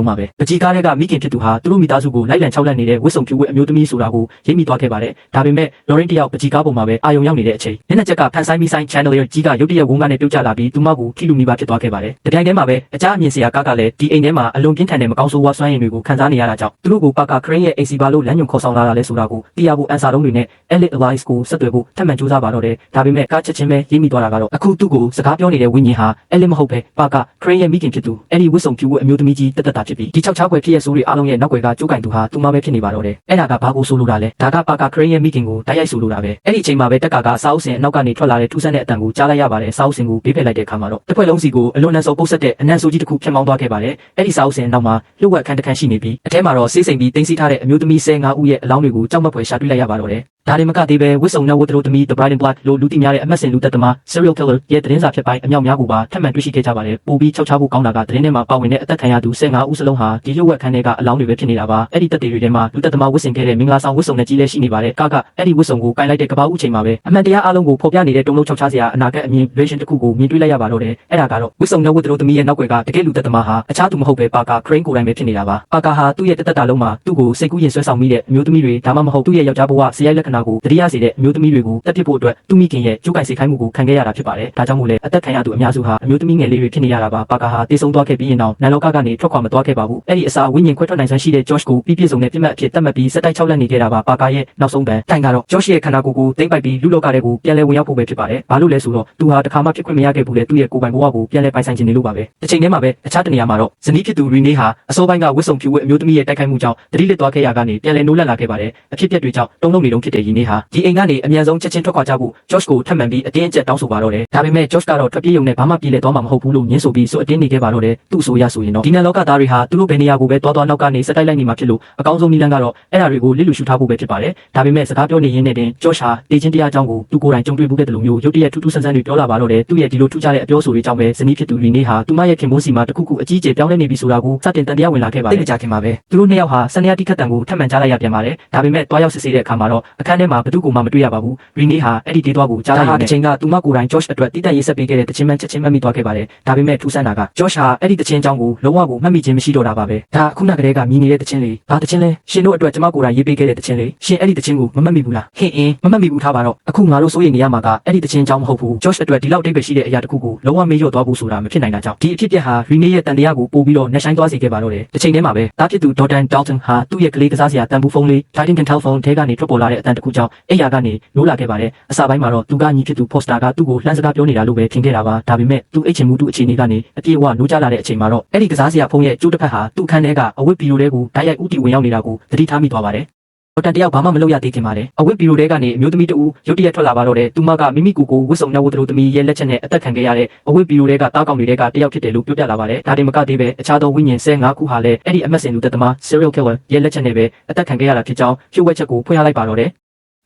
[SPEAKER 1] ့မှာပဲပကြီးကားတွေကမိခင်ဖြစ်သူဟာသူတို့မိသားစုကိုလိုက်လံချောက်လန့်နေတဲ့ဝစ်စုံပြူဝဲအမျိုးသမီးဆိုတာကိုရိပ်မိသွားခဲ့ပါတယ်။ဒါပေမဲ့ Lauren တယောက်ပကြီးကားပေါ်မှာပဲအာယုံရောက်နေတဲ့အချိန်မျက်နှာချက်ကဖန်ဆိုင်မီဆိုင် Chandelier ကြီးကရုတ်တရက်ဝုန်းကနေပြုတ်ကျလာပြီးသူမကိုခိလူမိပါဖြစ်သွားခဲ့ပါတယ်။တပြိုင်တည်းမှာပဲအကြအမြင်စရာကားကလည်းဒီအိမ်ထဲမှာအလွန်ပြင်းထန်တဲ့မကောင်းဆိုးဝါးစွမ်းရည်တွေကိုခံစားနေရတာကြောင့်သူတို့ကိုပါကာ Crane ရဲ့အိမ်စီပါလို့လမ်းညွှန်ခေါ်ဆောင်လာတာလဲဆိုတာကိုသိရဖို့အန်စာတုံးတွေနဲ့ Elite Alliance ကိုဆက်သွယ်ဖို့ထပ်မံကြိုးစားပါတော့တယ်။ဒါပေမဲ့ကားချက်ချင်းပဲရိပ်မိသွားတာကတော့အခုသူ့ကိုစကားပြောနေတဲ့ဝိညာဉ်ဟာEliteမဟုတ်ပဲပါကာ Crane ရဲ့မိခင်ဖြစ်သူအဲ့ဒီဝစ်စုံပြူဝဲအမျိုးသမီးကြီးတက်တာဖြစ်ပြီးဒီ6ချောက်ွယ်ဖြစ်ရဲ့ဆိုးတွေအားလုံးရဲ့နောက်ွယ်ကကျိုးကင်သူဟာသူမပဲဖြစ်နေပါတော့တယ်။အဲ့ဒါကဘာကိုဆိုလိုတာလဲဒါကပါကာ Crane ရဲ့မိခင်ကိုတိုက်ရိုက်ဆိုလိုတာပဲ။အဲ့ဒီအချိန်မှာပဲတက်ကစာအုပ်စင်အနောက်ကနေထွက်လာတဲ့ထူးဆန်းတဲ့အတန်ကိုကြားလိုက်ရပါတယ်။စာအုပ်စင်ကိုဘေးဖယ်လိုက်တဲ့အခါမှာတော့တစ်ဖွဲ့လုံးစီကိုအလွန်နန်းစောပုတ်ဆက်တဲ့အနံ့ဆိုးကြီးတစ်ခုဖြတ်မောင်းသွားခဲ့ပါတယ်။အဲ့ဒီစာအုပ်စင်နောက်မှာလှုပ်ဝက်ခန်းတစ်ခန်းရှိနေပြီးအထဲမှာတော့ဆေးစိမ်ပြီးတင်းစီထားတဲ့အမျိုးသမီး15ဦးရဲ့အလောင်းတွေကိုကြောက်မက်ဖွယ်ရှာတွေ့လိုက်ရပါတော့တယ်။ဒါရင်မကသေးပဲဝစ်စုံနဲ့ဝတ်တို့သမီး The Bride and Black လို့လူသိများတဲ့အမတ်စင်လူသက်သမား Serial Killer ရဲ့သတင်းစာဖြစ်ပိုင်းအမြောက်များကိုပါထပ်မံတွေ့ရှိခဲ့ကြပါတယ်။ပိုပြီးချောက်ချဖို့ကောင်းတာကသတင်းထဲမှာပါဝင်တဲ့အသက်ခံရသူ15ဦးစလုံးဟာဒီလှုပ်ဝက်ခန်းထဲကအလောင်းတွေပဲဖြစ်နေတာပါ။အဲ့ဒီသက်တွေထဲမှာလူသက်သမားဝစ်စင်ခဲ့တဲ့မင်္ဂလာဆောင်ဝစ်စုံနဲ့ကြီးလဲရှိနေပါတယ်။ကာကအဲ့ဒီဝစ်စုံကိုကိုင်လိုက်တဲ့ကဘာဦးချိန်မှာပဲအမှန်တရားအလုံးကိုဖော်ပြနေတဲ့တုံးလုံးချောက်ချစရာအနာဂတ်အမြင် vision တစ်ခုကိုမြင်တွေ့လိုက်ရပါတော့တယ်။အဲ့ဒါကတော့ဝစ်စုံနဲ့ဝတ်တို့သမီးရဲ့နောက်ွယ်ကတကယ်လူသက်သမားဟာအခြားသူမဟုတ်ပဲပါကာ Crane ကိုယ်တိုင်ပဲဖြစ်နေတာပါ။ပါကာဟာသူ့ရဲ့တက်တာလုံးမှာသူ့ကိုစိတ်ကူးရင်ဆွဲဆောင်မိတဲ့အမျိုးသမီးတွေဒါမှမဟုတ်သူ့ရဲ့ယောက်ျားဘဝဇယိုက်လက္ခဏာကိုတတိယစေတဲ့အမျိုးသမီးတွေကိုတက်ပစ်ဖို့အတွက်သူ့မိခင်ရဲ့ကျိုးကင်စေခိုင်းမှုကိုခံခဲ့ရတာဖြစ်ပါတယ်။ဒါကြောင့်မို့လဲအသက်ခံရသူအများစုဟာအမျိုးသမီးငယ်လေးတွေဖြစ်နေရတာပါ။ပါကာဟာတေးဆုံးသွားခဲ့ပြီးရင်တော့နန်လောကကနေထွက်ခွာမသွားခဲ့ပါဘူး။အဲ့ဒီအစာဝိညာဉ်ခွဲထွက်နိုင်စွမ်းရှိတဲ့ Josh ကိုပြည့်စုံတဲ့ပြစ်မှတ်အဖြစ်သတ်မှတ်ပြီးစက်တိုက်6လက်နေခဲ့တာပါ။ပါကာရဲ့နောက်ဆုံးပန်တိုင်ကတော့ Josh ရဲ့ခန္ဓာကိုယ်ကိုသိမ့်ပိုက်ပြီးလူလောကထဲကိုပြန်လည်ဝင်ရောက်ဖို့ပဲဖြစ်ပါတယ်။ဘာလို့လဲဆိုတော့သူဟာတခါမှဖြစ်ခွင့်မရခဲ့ဘူးလေသူ့ရဲ့ကိုယ်ပိုင်ဘဝကိုပြန်လည်ပိုင်ဆိုင်ခြင်းနေလို့ပါပဲ။တစ်ချိန်တည်းမှာပဲအခြားတနေရာမှာတော့ဇနီးဖြစ်သူ Renee ဟာအစောပိုင်းကဝစ်စုံဖြူဝဲအမျိုးသမီးရဲ့တိုက်ခိုက်မှုကြောင့်တတိလစ်သွားခဲ့ရကနေပြန်လည်နိုးလန့်လာခဲ့ပါတယ်။အဖြစ်အပျက်တွေကြောင့်တုံ့လုံးနေတုံးဖြစ်တဲ့ Renee ဟာဒီအိမ်ကနေအမြန်ဆုံးချက်ချင်းထွက်ခွာကြဖို့ Josh ကိုထပ်မံပြီးအတင်းအကျပ်တောင်းဆိုပါတော့တယ်။ဒါပေမဲ့ Josh ကတော့ထွက်ပြေးရုံနဲ့ဘာမှပြေလည်သွားမှာမဟုတ်ဘူးလို့ညှင်းဆိုပြီးစွတ်အတင်းနေခဲ့ပါတော့တယ်။သူ့ဆိုရဆိုရင်တော့ဒီနန်လောကသားတွေဟာသူတို့ဘယ်နေရာကိုပဲသွားနောက်ကနေစက်တိုက်လိုက်နေမှာဖြစ်လို့အကောင်းဆုံးနည်းလမ်းကတော့အဲ့ဒါတွေကိုလစ်လူရှုထားဖို့ပဲဖြစ်ပါတယ်။ဒါပေမဲ့စကားပြောနေရင်းနဲ့တင် Josh ဟာတေချင်းတရားအကြောင်းကိုသူကိုယ်တိုင်ကြုံတွေ့မှုတဲ့တလူမျိုးရုတ်တရက်ထူးထူးဆန်းဆန်းတွေပြောလာပါတော့တယ်။သူ့ရဲ့ဒီလိုထူးခြားတဲ့အပြောဆိုတွေကြောင့်ပဲဇနီးဖြစ်သူ Renee ဟာသူမရဲ့ခင်ပွန်းစီမှာတခုခုအကြီးအကျယ်ပြောင်းလဲနေပြီဆိုတာကိုစတင်တန်တရားဝင်လာခဲ့ပါတယ်။တိတ်ကြခင်မှာပဲသူတို့နှစ်ယောက်ဟာစနေရတိခတ်တန်ကိုထပ်မံကြားလိုက်ရပြန်ပါတယ်။ဒါပေမဲ့တွားရောက်စစ်ဆေးတဲ့အခါမှာတော့အခန်းထဲမှာဘသူ့ကိုမှမတွေ့ရပါဘူး။ Renee ဟာအဲ့ဒီဒေသကိုကြားလိုက်တဲ့အချိန်ကသူမကိုယ်တိုင် Josh အတွက်တိတက်ရေးဆက်ပေးခဲ့တဲ့တခြင်းမှန်ချက်ချင်းမှတ်မိသွားခဲ့ပါတယ်။ဒါပေမဲ့ထူးဆန်းတာက Josh ဟာအဲ့ဒီတခြင်းအကြောင်းကိုလုံးဝကိုမှတ်မိခြင်းမရှိတော့တာပါပဲ။ဒါခုနကတည်းကမြင်နေတဲ့တခြင်းလေးဘာတခြင်းလဲရှင်တို့အတွက်ကျမကိုယ်တိုင်ရေးပေးခဲ့တဲ့တခြင်းလေးရှင်အဲ့ဒီတခြင်းကိုမမှတ်မိဘူးလားဟင်းမမှတ်မိဘူးထားပါတော့အခုငါတို့စိုးရိမ်နေရမှာကအဲ့ဒီတခြင်းအကြောင်းမဟုတ်ဘူး Josh အတွက်ဒီလောက်တိတ်ပဲရှိတဲ့အရာတစ်ခုကိုလုံးဝမေ့လျော့သွားဖို့ဆိုတာမဖြစ်နိုင်တာကြောင့်ဒီအဖြစ်အပျက်ဟာ Renee ရဲ့တန်တရားကိုပို့ပြီးတော့နှက်ဆိုင်သွားစေခဲ့ပါတော့တယ်။တစ်ချိန်တည်းမှာပဲတားဖြစ်သူ Jordan Dalton ဟာသူ့ရဲ့ကလေးကစားစရာတန်ဖိုးဖုန်းလေး Titan Telephone ထဲကနေထွက်ပေါ်လာတဲ့အတန်တစ်ခုကြောင့်အိမ်ယာကနေနိုးလာခဲ့ပါတယ်။အစပိုင်းမှာတော့သူကညီဖြစ်သူ Poster ကသူ့ကိုလှမ်းစကားပြောနေတာလို့ပဲထင်ခဲ့တာပါ။ဒါပေမဲ့သူအိတ်ချင်မှုသူ့အခြေအနေကနေအပြေအဝနိုးကြလာတဲ့အချိန်မှာတော့အဲ့ဒီကစားစရာဖုန်းရဲ့ကျိုးတစ်ဖက်ဟာသူ့အခန်းထဲကအဝတ်ဗီဒီယိုလေးကိုဓာတ်ရိုက်ဥတီဝင်ရောက်နေတာကိုသတိထားမိသွားပါတယ်။ ဒေါက်တာတယောက်ဘာမှမလုပ်ရသေးခင်ပါလေအဝတ်ဘီရိုတဲကနေအမျိုးသမီးတဦးရုတ်တရက်ထွက်လာပါတော့တယ်သူမကမိမိကိုယ်ကိုဝတ်စုံနှုတ်တို့သမီးရဲ့လက်ချက်နဲ့အသက်ခံခဲ့ရတဲ့အဝတ်ဘီရိုတဲကတားကောင်တွေကတယောက်ဖြစ်တယ်လို့ပြောပြလာပါတယ်ဒါတင်မကသေးပဲအခြားသောဝိညာဉ်15ခုဟာလည်းအဲ့ဒီအမတ်စင်လူသက်သမား serial killer ရဲ့လက်ချက်နဲ့ပဲအသက်ခံခဲ့ရတာဖြစ်ကြောင်းဖြိုဝက်ချက်ကိုဖွင့်ရလိုက်ပါတော့တယ်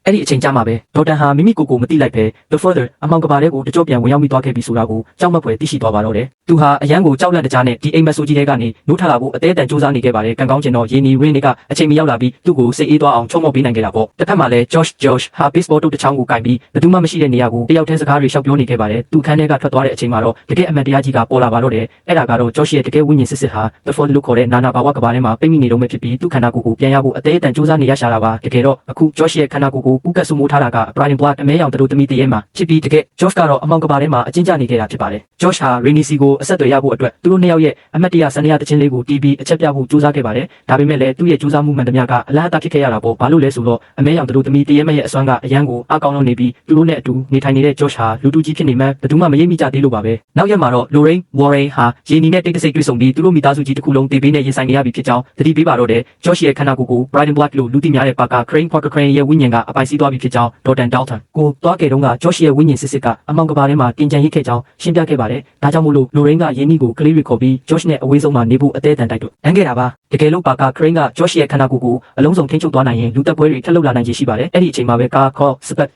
[SPEAKER 1] အဲ့ဒီအချိန်ကြာမှာပဲဒေါက်တာဟာမိမိကိုယ်ကိုမသိလိုက်ပဲ The Further အမောင်ကဘာတဲ့ကိုတကြော့ပြန်ဝင်ရောက်မိသွားခဲ့ပြီဆိုတာကိုကြောက်မက်ဖွယ်သိရှိသွားပါတော့တယ်သူဟာအရန်ကိုကြောက်လန့်တကြားနဲ့ဒီအိမ်မက်ဆိုကြီးတွေကနေနိုးထလာဖို့အသေးအတန်စူးစမ်းနေခဲ့ပါတယ်ကံကောင်းကျင်တော့ရင်းနီရင်းတွေကအချိန်မရောက်လာပြီးသူ့ကိုစိတ်အေးသွားအောင်ချုံမော့ပေးနိုင်ခဲ့တာပေါ့တစ်ဖက်မှာလည်း Josh ဟာ baseball တုပ်တစ်ချောင်းကိုကင်ပြီးဘယ်သူမှမရှိတဲ့နေရာကိုတယောက်တည်းစကားတွေရှောက်ပြောနေခဲ့ပါတယ်သူခန်းထဲကထွက်သွားတဲ့အချိန်မှာတော့တကယ်အမှန်တရားကြီးကပေါ်လာပါတော့တယ်အဲ့ဒါကတော့ Josh ရဲ့တကယ်ဝိညာဉ်စစ်စစ်ဟာ The Further လို့ခေါ်တဲ့နာနာဘာဝကဘာထဲမှာပိတ်မိနေတော့မှဖြစ်ပြီးသူ့ခန္ဓာကိုယ်ကိုပြန်ရဖို့အသေးအတန်စူးစမ်းနေရရှာတာပါတကယ်တော့အခု Josh ရဲ့ခန္ဓာကိုယ်ကိုပူကတ်ဆူမိုးထားတာက Brian Black အမဲရောင်တို့သမီးတည်းရဲ့မှာဖြစ်ပြီးတကယ် Josh ကတော့အမောင်ကဘာထဲမှာအကျဉ်းချနေခဲ့တာဖြစ်ပါတယ် Josh ဟာ Rainy C ကိုအဆက်အသွယ်ရဖို့အတွက်သူတို့နှစ်ယောက်ရဲ့အမတ်တရားဆန္ဒရတခြင်းလေးကိုတီးပြီးအချက်ပြဖို့ကြိုးစားခဲ့ပါတယ်ဒါပေမဲ့လည်းသူ့ရဲ့ကြိုးစားမှုမှန်သမျှကအလားအတာဖြစ်ခဲ့ရတာပေါ့ဘာလို့လဲဆိုတော့အမဲရောင်တို့သမီးတည်းရဲ့အစွမ်းကအရန်ကိုအကောင်းလုံးနေပြီးသူတို့နဲ့အတူနေထိုင်နေတဲ့ Josh ဟာလူတူကြီးဖြစ်နေမှဘယ်သူမှမရိပ်မိကြသေးလို့ပါပဲနောက်ရက်မှာတော့ Lorraine Warren ဟာယေနီနဲ့တိတ်တဆိတ်တွေ့ဆုံပြီးသူတို့မိသားစုကြီးတစ်ခုလုံးတေးပေးနဲ့ရင်ဆိုင်နေရပြီဖြစ်ကြောင်းသတိပေးပါတော့တယ် Josh ရဲ့ခန္ဓာကိုယ်ကို Brian Black လို့လူသိများတဲ့ပါကာ Parker Crane ရဲ့ဝိညာဉ်ကအပိုင်စီးသွားပြီဖြစ်ကြောင်း Dalton ကိုသွားခဲ့တော့က Josh ရဲ့ဝိညာဉ်စစ်စစ်ကအမောင်ကဘာထဲမှာတင်ကြံရိတ်ခဲ့ကြောင်းရှင်းပြခဲ့ပါတယ်ဒါကြောင့်မို့လို့ Lorraine ကယင်းနီကိုကလေးရီခေါ်ပြီး Josh နဲ့အဝေးဆုံးမှာနေဖို့အသေးအတန်တိုက်တော့အန်ခဲ့တာပါတကယ်လို့ပါကာ Crane က Josh ရဲ့ခန္ဓာကိုယ်ကိုအလုံးစုံထိန်းချုပ်သွားနိုင်ရင်လူသက်ပွဲတွေထပ်လုပ်လာနိုင်ခြေရှိပါတယ်အဲ့ဒီအချိန်မှာပဲကာခေါ်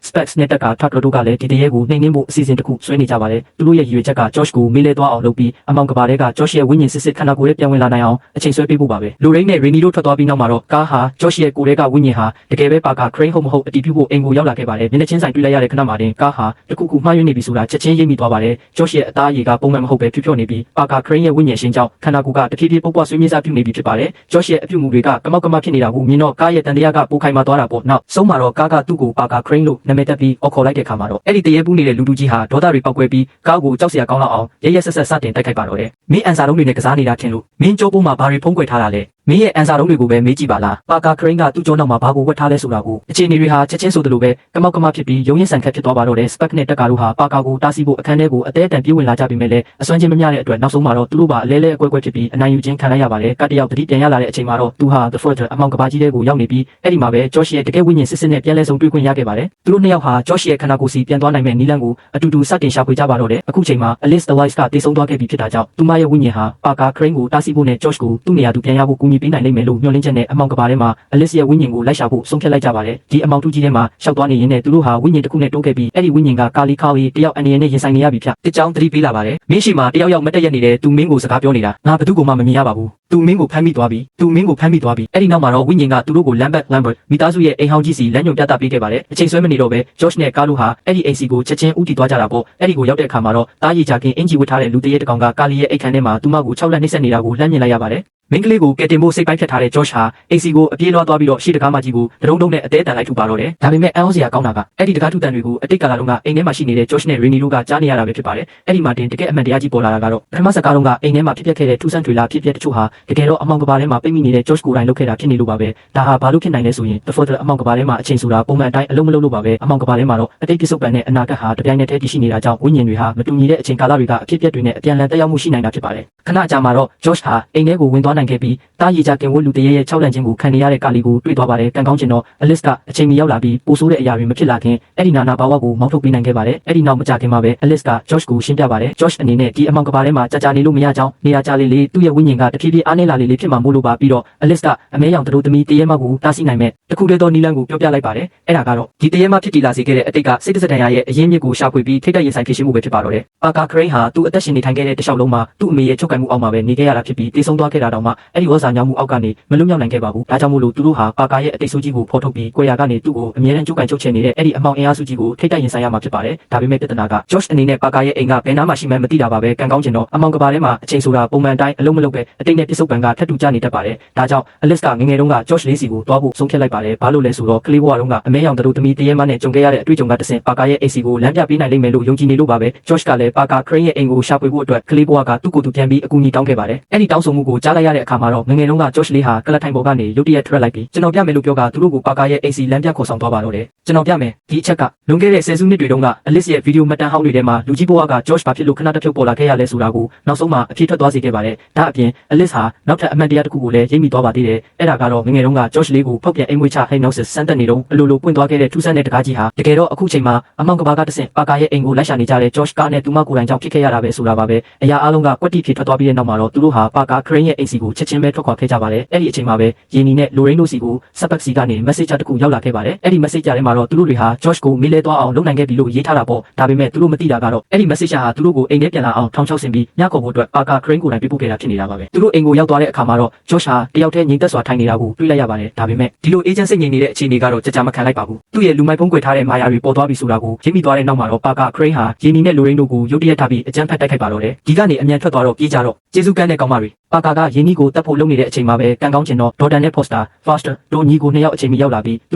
[SPEAKER 1] Specs နဲ့တက်က Tucker တို့ကလည်းဒီတရေကိုနှိမ်နှင်းဖို့အစီအစဉ်တစ်ခုဆွဲနေကြပါတယ်သူတို့ရဲ့ရည်ရွယ်ချက်က Josh ကိုမေးလဲသွားအောင်လုပ်ပြီးအမောင်ကဘာထဲက Josh ရဲ့ဝိညာဉ်စစ်စစ်ခန္ဓာကိုယ်ရဲ့ပြန်ဝင်လာနိုင်အောင်အချိန်ဆွဲပေးဖို့ပါပဲ Lorraine နဲ့ Rainy တို့ထွက်သွားပြီးနောက်မှာတော့ကာဟာ Josh ရဲ့ကိုယ်ထဲကဝိညာဉ်ဟာတကယ်ပဲပါကာ Crane ဟုတ်မဟုတ်အတီးပြုဖို့အိမ်ကိုရောက်လာခဲ့ပါတယ်မျက်နှာချင်းဆိုင်တွေ့လိုက်ရတဲ့ခဏမှာတင်ကာဟာတခုခုမှားယွင်းနေပြီဆိုတာချက်ချင်းရိပ်မိသွားပါတယ် Josh ရဲ့အသားအရည်ကပုံမှန်မဟုတ်ပဲဖြူဖြော့နေပြီးပါကာ Crane ရဲ့ဝိညာဉ်ရှင်ကြောင့်ခန္ဓာကိုယ်ကတဖြည်းဖြည်းပုပ်ပွားဆွေးမြေ့စားပြုနေပြီဖြစ်ပါတယ် Josh ရဲ့အပြုအမူတွေကကမောက်ကမဖြစ်နေတာကိုမြင်တော့ကားရဲ့တန်တရားကပိုခိုင်မာသွားတာပေါ့နောက်ဆုံးမှာတော့ကားကသူ့ကိုပါကာ Crane လို့နာမည်တက်ပြီးအော်ခေါ်လိုက်တဲ့ခါမှာတော့အဲ့ဒီတရေပူးနေတဲ့လူတူကြီးဟာဒေါသတွေပောက်ကွဲပြီးကားကိုကြောက်စရာကောင်းလောက်အောင်ရဲရဲဆက်ဆက်စတင်တိုက်ခိုက်ပါတော့တယ်မင်းအန်စာလုံးတွေနဲ့ကစားနေတာထင်လို့မင်းကြောပိုးမှာဘာတွေဖုံးကွယ်ထားတာလဲမင်းရဲ့အန်စာလုံးတွေကိုပဲမေးကြည့်ပါလားပါကာ Crane ကသူ့ကြောနောက်မှာဘာကိုဝတ်ထားလဲဆိုတာကိုအခြေအနေတွေဟာချက်ချင်းဆိုသလိုပဲကမောက်ကမဖြစ်ပြီးရုံရင်ဆန်ခတ်ဖြစ်သွားပါတော့တယ် Spec နဲ့တက်ကာတို့ဟာပါကာကိုတားဆီးဖို့အခန်းထဲကိုအသေးအတန်ပြေးဝင်လာကြပြီမဲ့လည်းအစွမ်းချင်းမမျှတဲ့အတွက်နောက်ဆုံးမှာတော့သူတို့ပါအလဲလဲအကွက်ကွက်ဖြစ်ပြီးအနိုင်ယူခြင်းခံလိုက်ရပါတယ်ကတယောက်တတိပြန်ရလာတဲ့အချိန်မှာတော့သူဟာ The Further အမောင်ကဘာကြီးတဲ့ကိုရောက်နေပြီးအဲ့ဒီမှာပဲ Josh ရဲ့တကယ်ဝိညာဉ်စစ်စစ်နဲ့ပြန်လဲဆုံတွေ့ခွင့်ရခဲ့ပါတယ်သူတို့နှစ်ယောက်ဟာ Josh ရဲ့ခန္ဓာကိုယ်စီပြန်သွားနိုင်မဲ့နီလန်းကိုအတူတူစတင်ရှာဖွေကြပါတော့တယ်အခုချိန်မှာ Alice Device ကတေဆုံးသွားခဲ့ပြီဖြစ်တာကြောင့်သူမရဲ့ဝိညာဉ်ဟာပါကာ Crane ကိုတားဆီးဖို့နဲ့ Josh ကိုသူ့နေရာသူပြန်ရဖို့ကူညီပေးနိုင်လိမ့်မယ်လို့မျှော်လင့်ချက်နဲ့အမောင်ကဘာထဲမှာ Alice ရဲ့ဝိညာဉ်ကိုလိုက်ရှာဖို့ဆုံးဖြတ်လိုက်ကြပါတယ်ဒီအမောင်တူကြီးထဲမှာရှောက်သွားနေရင်းနဲ့သူတို့ဟာဝိညာဉ်တစ်ခုနဲ့တိုးခဲ့ပြီးအဲ့ဒီဝိညာဉ်ကကာလီခါဝီတယောက်အနေနဲ့ရင်ဆိုင်နေရပြီဖြတ်တစ်ကြောင်းသတိပေးလာပါတယ်မင်းရှိမှာတယောက်မတ်တက်ရက်နေတယ်သူမင်းကိုစကားပြောနေတာငါဘယ်သူ့ကိုမှမမြင်ရပါဘူးသူမင်းကိုဖမ်းမိသွားပြီအဲ့ဒီနောက်မှာတော့ဝိညာဉ်ကသူတို့ကို Lambert မိသားစုရဲ့အိမ်ဟောင်းကြီးစီလမ်းညွှန်ပြသပေးခဲ့ပါတယ်အချိန်ဆွဲမနေတော့ပဲ Josh နဲ့ကားတို့ဟာအဲ့ဒီအိမ်စီကိုချက်ချင်းဦးတည်သွားကြတာပေါ့အဲ့ဒီကိုရောက်တဲ့အခါမှာတော့တားရီချာကင်းအင်ဂျီဝတ်ထားတဲ့လူတရေတကောင်ကကာလီရဲ့အိတ်ခမ်းထဲမှာသူမကို6လက်နှိမ့်ဆက်နေတာကိုလှမ်းမြင်လိုက်ရပါတယ်မင်းကလေးကိုကယ်တင်ဖို့စိတ်ပိုင်းဖြတ်ထားတဲ့ Josh ဟာအိမ်စီကိုအပြေးလွှားသွားပြီးတော့ရှေ့တကားမကြီးကိုဒရုံဒုံနဲ့အသေးတန်လိုက်ထူပါတော့တယ်ဒါပေမဲ့အံ့ဩစရာကောင်းတာကအဲ့ဒီတကားထူတန်တွေကိုအတိတ်ကာလတုန်းကအိမ်ထဲမှာရှိနေတဲ့ Josh နဲ့ Rainy တို့ကကြားနေရတာပဲဖြစ်ပါတယ်အဲ့ဒီမှာတင်တကယ်အမှန်တရားကြီးပေါ်လာတာကတော့ပထမစကားတုန်းကအိမ်ထဲမှာဖြစ်ပျက်ခဲ့တဲ့ထူးဆန်းတွေလာဖြစ်ပျက်တချို့ဟာတကယ်တော့အမောင်ကဘာထဲမှာပိတ်မိနေတဲ့ Josh ကိုယ်တိုင်လုပ်ခဲ့တာဖြစ်နေလို့ပါပဲဒါဟာဘာလို့ဖြစ်နိုင်လဲဆိုရင် The Further အမောင်ကဘာထဲမှာအချိန်ဆိုတာပုံမှန်အတိုင်းအလုံးမလုံးလို့ပါပဲအမောင်ကဘာထဲမှာတော့အတိတ်ပြစ္ဆုတ်ပံနဲ့အနာဂတ်ဟာတပြိုင်နက်တည်းတည်ရှိနေတာကြောင့်ဝိညာဉ်တွေဟာမတူညီတဲ့အချိန်ကာလတွေကအဖြစ်အပျက်တွေနဲ့အပြန်အလှန်တက်ရောက်မှုရှိနိုင်တာဖြစ်ပါတယ်ခဏကြာမှာတော့ Josh ဟာအိမ်ထဲကိုဝင်သွားနိုင်ခဲ့ပြီးတားရီချာကင်ဝတ်လူတရေရဲ့6လန့်ခြင်းကိုခံနေရတဲ့ကာလီကိုတွေ့သွားပါတယ်ကံကောင်းကျင်တော့ Alice ကအချိန်မီရောက်လာပြီးပိုဆိုးတဲ့အရာတွေမဖြစ်လာခင်အဲ့ဒီနာနာဘာဝကိုမောင်းထုတ်ပေးနိုင်ခဲ့ပါတယ်အဲ့ဒီနောက်မကြာခင်မှာပဲ Alice က Josh ကိုရှင်းပြပါတယ် Josh အနေနဲ့ဒီအမောင်ကဘာထဲမှာကြာနေလို့မရကြောင်းနေရာကြာလေးသူ့ရဲ့ဝိညာဉ်ကတဖြည်းဖြည်းအားနည်းလာလေးဖြစ်မှာမို့လို့ပါပြီးတော့ Alice ကအမဲရောင်တို့သမီးတရေမကိုတားဆီးနိုင်မဲ့တခုတည်းသောနီလန်းကိုပြောပြလိုက်ပါတယ်အဲ့ဒါကတော့ဒီတရေမဖြစ်တည်လာစေခဲ့တဲ့အတိတ်ကစိတ်တစတန်ရရဲ့အရင်းမြစ်ကိုရှာဖွေပြီးထိတ်တရင်ဆိုင်ဖြစ်ရှိမှုပဲဖြစ်ပါတော့တယ်ပါကာ Crane ဟာသူ့အသက်ရှင်နေထိုင်ခဲ့တဲ့တခြားလုံးမှာသူ့အမေရဲ့ချုပ်ကိုင်မှုအောက်မှာပဲနေခဲ့ရတာဖြစ်ပြီးတေဆုံးသွားခဲ့တာတောင်မှအဲ့ဒီဝါစာညောင်းမှုအောက်ကနေမလွတ်မြောက်နိုင်ခဲ့ပါဘူးဒါကြောင့်မို့လို့သူတို့ဟာပါကာရဲ့အတိတ်ဆိုးကြီးကိုဖော်ထုတ်ပြီးကိုယ်ရာကနေသူ့ကိုအမြဲတမ်းချုပ်ကိုင်ချုပ်ချယ်နေတဲ့အဲ့ဒီအမောင်အင်အားစုကြီးကိုထိတ်တရင်ဆိုင်ရမှာဖြစ်ပါတယ်ဒါပေမဲ့ပြဿနာက Josh အနေနဲ့ပါကာရဲ့အိမ်ကဘယ်နားမှရှိမှန်းမသိတာပါပဲကံကောင်းကျင်တော့အမောင်ကဘာထဲမှာအချိန်ဆိုတာပုံမှန်အတိုင်းအလုံးမလုံးပဲအတိတ်နဲ့ပြစ္ဆုတ်ပံကထပ်တူကြနေတတ်ပါတယ်ဒါကြောင့် Alice ကငငယ်တုန်းက Josh လေးစီကိုတွားဖို့ဆုံးဖြတ်လိုက်ပါတယ်ဘာလို့လဲဆိုတော့ကလေးဘဝတုန်းကအမဲရောင်တို့သမီးတရေမနဲ့ကြုံခဲ့ရတဲ့အတွေ့အကြုံကတဆင့်ပါကာရဲ့အိမ်စီကိုလမ်းပြပေးနိုင်လိမ့်မယ်လို့ယုံကြည်နေလို့ပါပဲ Josh ကလည်းပါကာ Crane ရဲ့အိမ်ကိုရှာဖွေဖို့အတွက်ကလေးဘဝကသူ့ကိုယ်သူပြန်ပြီးအကူအညီတောင်းခဲ့ပါတယ်အဲ့ဒီတောင်းဆိုမှုကိုကြားလိုက်ရတဲ့ တဲ့အခါမှာတော့ငငယ်တုန်းက Josh လေးဟာကလထိုင်ပေါ်ကနေရုတ်တရက်ထွက်လိုက်ပြီးကျွန်တော်ပြမယ်လို့ပြောကသူတို့ကိုပါကာရဲ့ AC လမ်းပြခေါ်ဆောင်သွားပါတော့တယ်ကျွန်တော်ပြမယ်ဒီအချက်ကလွန်ခဲ့တဲ့10စုနှစ်တွေတုန်းက Alice ရဲ့ဗီဒီယိုမှတ်တမ်းဟောင်းတွေထဲမှာလူကြီးဘဝက Josh ဘာဖြစ်လို့ခဏတစ်ဖြုတ်ပေါ်လာခဲ့ရလဲဆိုတာကိုနောက်ဆုံးမှာအဖြစ်ထွက်သွားစေခဲ့ပါတယ်ဒါအပြင် Alice ဟာနောက်ထပ်အမှန်တရားတစ်ခုကိုလည်းရိပ်မိသွားပါသေးတယ်အဲ့ဒါကတော့ငငယ်တုန်းက Josh လေးကိုဖောက်ပြန်အိမ်ငွေချ hypnosis စမ်းသပ်နေတော့အလိုလိုပွင့်သွားခဲ့တဲ့ထူးဆန်းတဲ့တကားကြီးဟာတကယ်တော့အခုချိန်မှာအမောင်ကဘာကတဆင့်ပါကာရဲ့အိမ်ကိုလိုက်ရှာနေကြတဲ့ Josh ကနဲ့သူမကိုယ်တိုင်ကြောင့်ဖြစ်ခဲ့ရတာပဲဆိုတာပါပဲအရာအလုံးကကွက်တိဖြစ်ထွက်သွားပြီးတဲ့နောက်မှာတော့သူတို့ဟာပါကာ Crane ရဲ့အိမ်စီကိုချက်ချင်းပဲထွက်ခွာခဲ့ကြပါတယ်အဲ့ဒီအချိန်မှာပဲယင်းနီနဲ့ Lorraine တို့စီကိုစပတ်စီကနေ message တစ်ခုရောက်လာခဲ့ပါတယ်အဲ့ဒီ message ထဲမှာတော့သူတို့တွေဟာ Josh ကိုမေးလဲသွားအောင်လုပ်နိုင်ခဲ့ပြီလို့ရေးထားတာပေါ့ဒါပေမဲ့သူတို့မသိတာကတော့အဲ့ဒီ message ဟာသူတို့ကိုအိမ်ထဲပြန်လာအောင်ထောင်ချောက်ဆင်ပြီးညခေါ်ဖို့အတွက်ပါကာ Crane ကိုယ်တိုင်ပြပို့ခဲ့တာဖြစ်နေတာပါပဲသူတို့အိမ်ကိုရောက်သွားတဲ့အခါမှာတော့ Josh ဟာတယောက်တည်းငြိမ်သက်စွာထိုင်နေတာကိုတွေ့လိုက်ရပါတယ်ဒါပေမဲ့ဒီလို agent စိတ်ငြိမ်နေတဲ့အခြေအနေကတော့ကြမခံလိုက်ပါဘူးသူ့ရဲ့လူမိုက်ဖုံးကွယ်ထားတဲ့မာယာတွေပေါ်သွားပြီဆိုတာကိုရိပ်မိသွားတဲ့နောက်မှာတော့ပါကာ Crane ဟာယင်းနီနဲ့ Lorraine တို့ကိုရုတ်တရက်ထားပြီးအကြမ်းဖက်တိုက်ခိုက်ပါတော့တယ်ဒီကနေအမြန်ထွက်သွားတော့ပြေးကြတော့ကျေးဇူးကမ်းတဲ့ကောင်မတွေပါကာကယင်းနီကိုတတ်ဖို့လုပ်နေတဲ့အချိန်မှာပဲကန်ကောင်းကျင်တော့ Jordan နဲ့ Foster Foster တို့ညီကိုနှစ်ယောက်အချိန်မီရောက်လာပြီးသူ